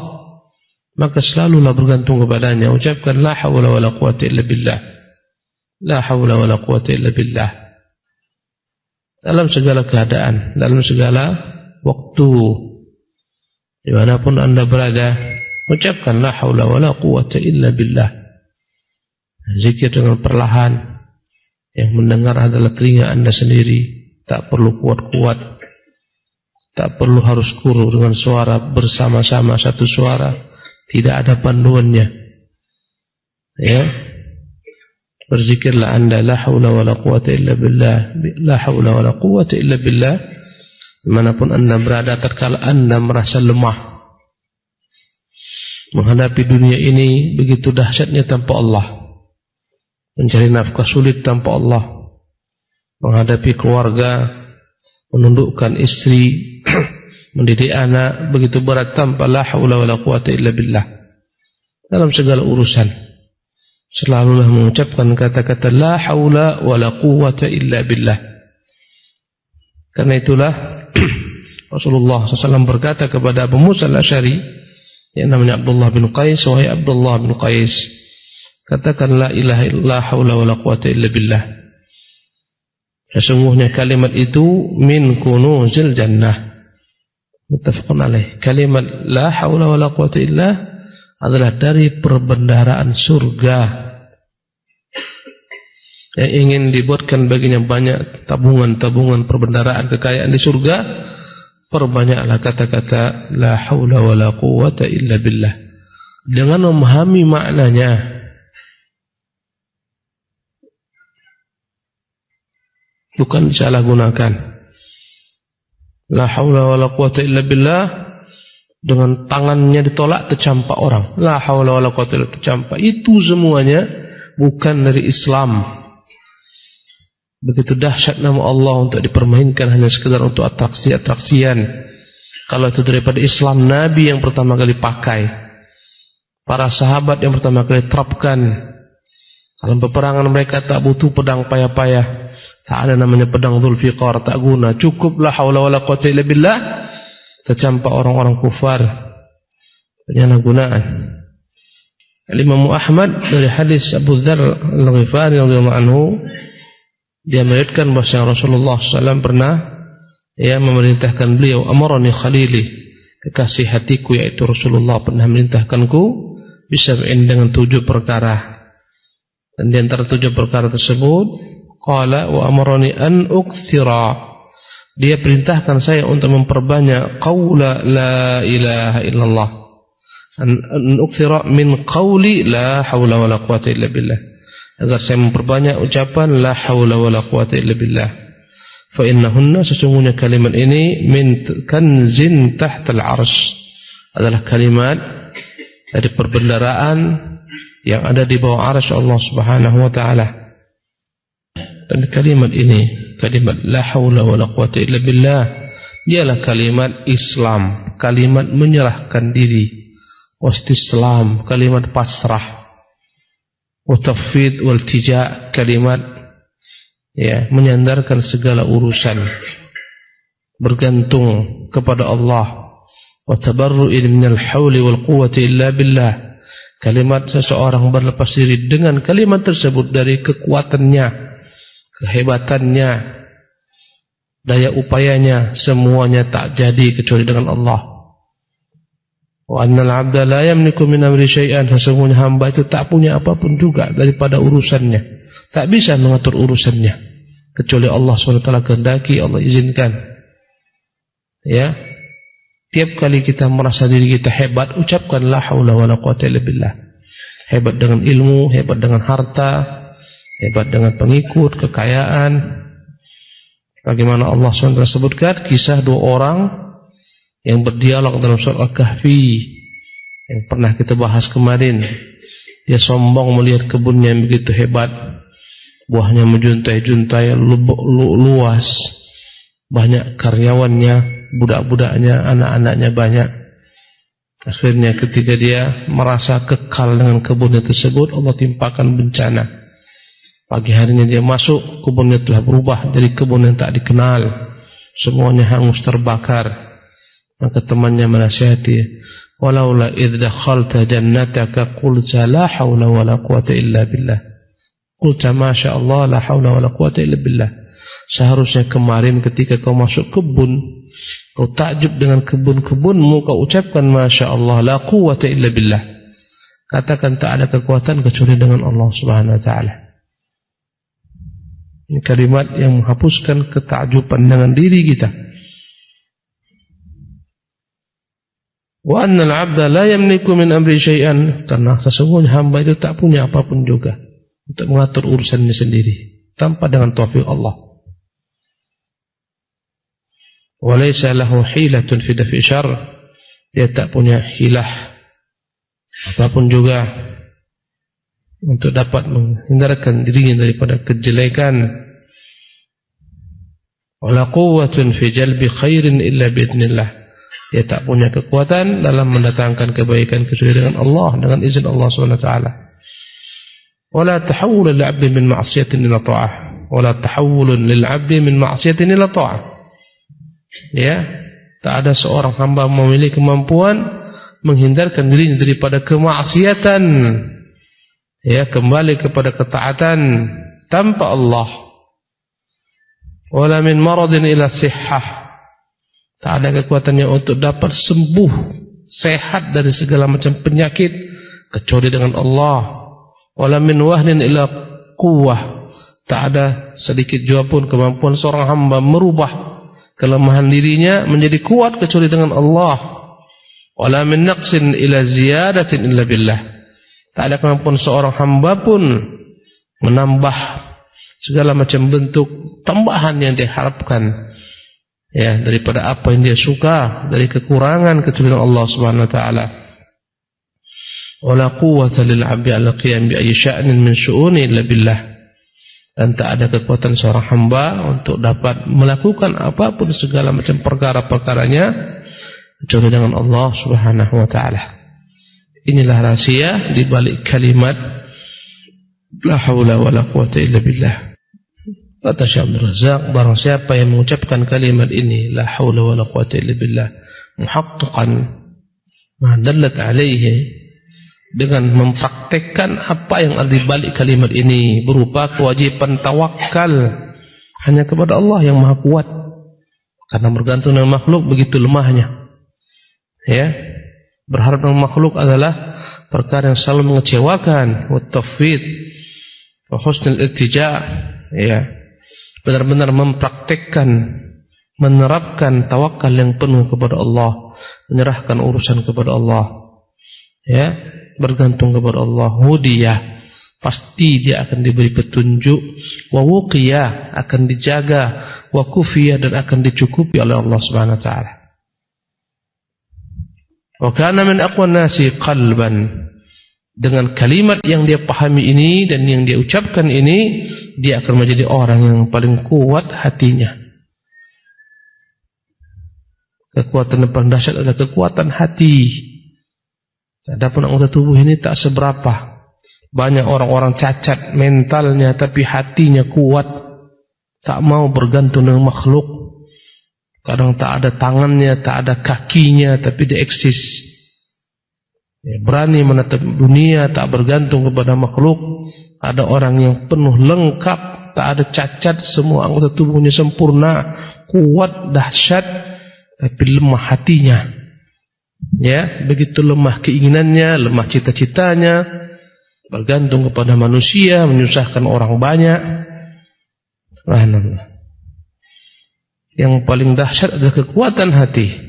maka selalulah bergantung kepadanya. Ucapkan la haula wala quwata illa billah, la haula wala quwata illa billah, dalam segala keadaan, dalam segala waktu. Dimanapun anda berada, ucapkan la haula wala quwata illa billah. Zikir dengan perlahan, yang mendengar adalah telinga anda sendiri. Tak perlu kuat-kuat, tak perlu harus kuru dengan suara bersama-sama satu suara, tidak ada panduannya. Ya, berzikirlah anda la haula wala quwata illa billah, la haula wala quwata illa billah. Dimanapun anda berada, tatkala anda merasa lemah menghadapi dunia ini begitu dahsyatnya tanpa Allah, mencari nafkah sulit tanpa Allah, menghadapi keluarga, menundukkan istri, mendidik anak begitu berat tanpa la haula wala quwata illa billah. Dalam segala urusan selalulah mengucapkan kata-kata la haula wala quwata illa billah. Karena itulah Rasulullah SAW berkata kepada Abu Musa al-Asy'ari yang namanya Abdullah bin Qais, wahai Abdullah bin Qais, katakan la ilaha illallah haula wala quwata illa billah. Sesungguhnya kalimat itu min kunuzil jannah. Muttafaqun alaih. Kalimat la haula wala quwata illa adalah dari perbendaharaan surga. Yang ingin dibuatkan baginya banyak tabungan-tabungan perbendaharaan kekayaan di surga, perbanyaklah kata-kata la haula wala quwata illa billah. Dengan memahami maknanya, bukan disalahgunakan. La haula wala quwata illa billah dengan tangannya ditolak tercampak orang. La haula wala quwata illa tercampak. Itu semuanya bukan dari Islam. Begitu dahsyat nama Allah untuk dipermainkan hanya sekedar untuk atraksi-atraksian. Kalau itu daripada Islam, Nabi yang pertama kali pakai, para sahabat yang pertama kali terapkan. Dalam peperangan mereka tak butuh pedang payah-payah, tak ada namanya pedang Dzulfiqar, tak guna. Cukup la haula wala quwata illa billah, tercampak orang-orang kufar, penyalahgunaan. Imam Ahmad dari hadis Abu Dzar Al-Ghifari radhiyallahu anhu, dia meriwayatkan bahwa Rasulullah SAW pernah memerintahkan beliau, amarani khalili, kekasih hatiku yaitu Rasulullah pernah memerintahkanku, bisab'in dengan 7 perkara. Dan di antara 7 perkara tersebut, qala wa amarani an uktsira. Dia perintahkan saya untuk memperbanyak qaula la ilaha illallah. An uktsira min qauli la haula wala quwata illa billah. Agar saya memperbanyak ucapan la haula wala quwata illa billah. Fa innahunna, sesungguhnya kalimat ini min kanzin tahtal arsy, adalah kalimat dari perbendaraan yang ada di bawah arsy Allah Subhanahu wa taala. Dan kalimat ini, kalimat la haula wala quwata illa billah, ialah kalimat Islam, kalimat menyerahkan diri, wastislam, kalimat pasrah, wa tafwid wal tija, kalimat menyandarkan segala urusan, bergantung kepada Allah, wa tabarru'in minal hauli wal quwwati illa billah, kalimat seseorang berlepas diri dengan kalimat tersebut dari kekuatannya, kehebatannya, daya upayanya, semuanya tak jadi kecuali dengan Allah. Wa annal 'abda la yamliku min amri syai'an, sesungguhnya hamba itu tak punya apapun juga daripada urusannya, tak bisa mengatur urusannya kecuali Allah SWT kehendaki, Allah izinkan. Ya, tiap kali kita merasa diri kita hebat, ucapkan la haula wala quwata illa billah. Hebat dengan ilmu, hebat dengan harta, hebat dengan pengikut, kekayaan. Bagaimana Allah SWT sebutkan kisah 2 orang yang berdialog dalam surah Al-Kahfi yang pernah kita bahas kemarin. Dia sombong melihat kebunnya yang begitu hebat, buahnya menjuntai-juntai, luas, banyak karyawannya, budak-budaknya, anak-anaknya banyak. Akhirnya ketika dia merasa kekal dengan kebunnya tersebut, Allah timpakan bencana. Pagi harinya dia masuk, kebunnya telah berubah dari kebun yang tak dikenal, semuanya hangus terbakar. Maka temannya menasihati, walaula idh dakhalta jannataka qulta la haula wala quwata illa billah. Qulta masya Allah la haula wala quwata illa billah. Seharusnya kemarin ketika kau masuk kebun, kau takjub dengan kebun-kebunmu, kau ucapkan masya Allah la quwata illa billah. Katakan tak ada kekuatan kecuali dengan Allah Subhanahu wa taala. Ini kalimat yang menghapuskan ketakjuban dengan diri kita. Wa annal 'abda la yamliku min amri syai'an, karena sesungguhnya hamba itu tak punya apapun juga untuk mengatur urusannya sendiri tanpa dengan taufik Allah. Wa laysa lahu hilatun fi daf'i syarr, dia tak punya hilah apapun juga untuk dapat menghindarkan dirinya daripada kejelekan. Wala quwwatun fi jalbi khairin illa biidznillah, dia tak punya kekuatan dalam mendatangkan kebaikan kecuali dengan Allah, dengan izin Allah SWT. Wala tahawul lil-'abdi min ma'siyatin ila ta'ah, wala tahawul lil-'abdi min ma'siyatin ila ta'ah. Ya, tak ada seorang hamba memiliki kemampuan menghindarkan dirinya daripada kemaksiatan, ya, kembali kepada ketaatan tanpa Allah. Wala min maradin ila sihhah, tak ada kekuatannya untuk dapat sembuh, sehat dari segala macam penyakit kecuali dengan Allah. Wala min wahnin ila quwwah, tak ada sedikit jua pun kemampuan seorang hamba merubah kelemahan dirinya menjadi kuat kecuali dengan Allah. Wala min naqsin ila ziyadatin illa billah, tak ada kemampuan seorang hamba pun menambah segala macam bentuk tambahan yang diharapkan, ya, daripada apa yang dia suka dari kekurangan kecuali dengan Allah Subhanahu wa taala. Wala quwwata lil 'abdi ala qiyam bi ayyi sya'nin min syu'uni illa billah, dan tak ada kekuatan seorang hamba untuk dapat melakukan apapun segala macam perkara-perkaranya kecuali dengan Allah Subhanahu wa taala. Inilah rahasia di balik kalimat la haula wala quwata illa billah. Kata Syekh Abdul Razak, barang siapa yang mengucapkan kalimat ini la haula wala quwata illa billah muhaqqiqan ma dallat alaihi, dengan mempraktekkan apa yang ada di balik kalimat ini berupa kewajiban tawakal hanya kepada Allah yang Maha Kuat, karena bergantung dengan makhluk begitu lemahnya. Ya, berharap dengan makhluk adalah perkara yang selalu mengecewakan, wa tafwid wa husnul iltija, ya, benar-benar mempraktekkan, menerapkan tawakal yang penuh kepada Allah, menyerahkan urusan kepada Allah, ya, bergantung kepada Allah. Hudiyah, pasti dia akan diberi petunjuk. Wa wuqiyah, akan dijaga. Wa kufiyah, dan akan dicukupi oleh Allah Subhanahu wa taala. Wa kana min aqwan nasi qalban, dengan kalimat yang dia pahami ini dan yang dia ucapkan ini, dia akan menjadi orang yang paling kuat hatinya. Kekuatan yang paling dahsyat adalah kekuatan hati. Adapun anggota tubuh ini tak seberapa. Banyak orang-orang cacat mentalnya tapi hatinya kuat, tak mau bergantung dengan makhluk. Kadang tak ada tangannya, tak ada kakinya, tapi dia eksis. Ya, berani menatap dunia, tak bergantung kepada makhluk. Ada orang yang penuh lengkap, tak ada cacat, semua anggota tubuhnya sempurna, kuat, dahsyat, tapi lemah hatinya. Ya, begitu lemah keinginannya, lemah cita-citanya, bergantung kepada manusia, menyusahkan orang banyak. Subhanallah. Yang paling dahsyat adalah kekuatan hati.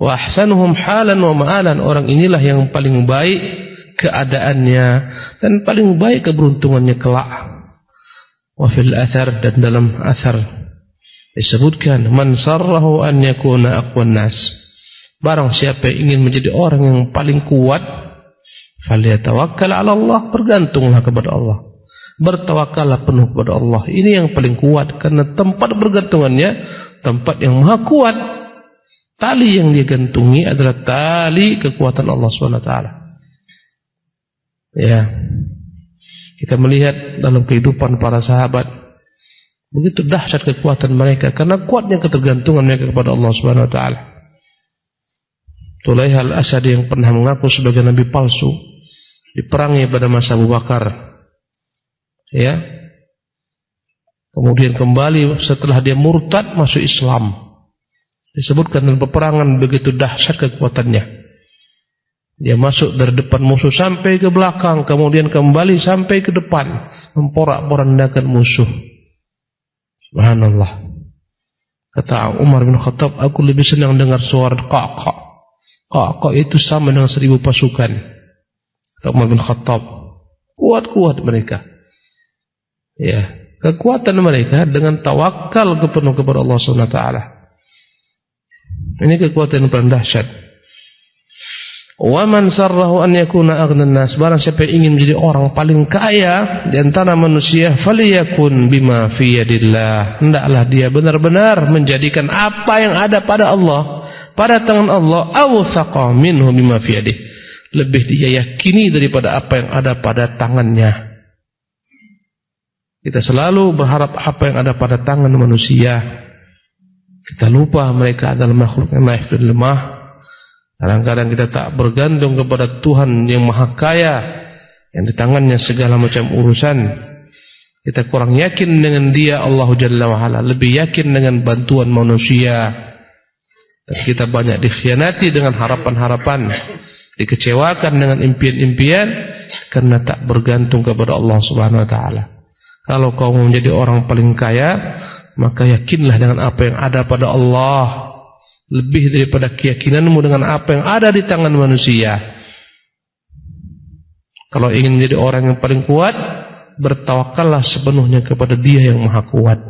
Wa ahsanuhum halan wa ma'alan, orang inilah yang paling baik keadaannya dan paling baik keberuntungannya kelak. Wa fil athar, dan dalam athar disebutkan, man sarrahu an yakuna aqwan nas, barang siapa yang ingin menjadi orang yang paling kuat, falyatawakkal 'ala Allah, bergantunglah kepada Allah, bertawakallah penuh kepada Allah. Ini yang paling kuat, karena tempat bergantungannya tempat yang maha kuat. Tali yang dia gantungi adalah tali kekuatan Allah SWT. Ya, kita melihat dalam kehidupan para sahabat, begitu dahsyat kekuatan mereka karena kuatnya ketergantungan mereka kepada Allah SWT. Tulaiha al-Asadi yang pernah mengaku sebagai nabi palsu, diperangi pada masa Abu Bakar, ya, kemudian kembali setelah dia murtad masuk Islam. Disebutkan dalam peperangan begitu dahsyat kekuatannya. Dia masuk dari depan musuh sampai ke belakang, kemudian kembali sampai ke depan, memporak-porandakan musuh. Subhanallah. Kata Umar bin Khattab, aku lebih senang dengar suara qaq. Qaq itu sama dengan 1000 pasukan. Kata Umar bin Khattab, kuat-kuat mereka. Ya, kekuatan mereka dengan tawakal penuh kepada Allah SWT. Ini kekuatan yang paling dahsyat. Wa man sarrahu an yakuna aghnan nas, barang siapa yang ingin menjadi orang paling kaya di antara manusia, faliyakun bima fi yadillah, hendaklah dia benar-benar menjadikan apa yang ada pada Allah, pada tangan Allah, awthaqa minhu bima fi yadihi, lebih dia yakini daripada apa yang ada pada tangannya. Kita selalu berharap apa yang ada pada tangan manusia. Kita lupa mereka adalah makhluk yang naif dan lemah. Kadang-kadang kita tak bergantung kepada Tuhan yang maha kaya, yang di tangannya segala macam urusan. Kita kurang yakin dengan Dia, Allah Jalla wa'ala, lebih yakin dengan bantuan manusia. Dan kita banyak dikhianati dengan harapan-harapan, dikecewakan dengan impian-impian, karena tak bergantung kepada Allah Subhanahu wa ta'ala. Kalau kau mau menjadi orang paling kaya, maka yakinlah dengan apa yang ada pada Allah, lebih daripada keyakinanmu dengan apa yang ada di tangan manusia. Kalau ingin menjadi orang yang paling kuat, bertawakallah sepenuhnya kepada Dia yang maha kuat.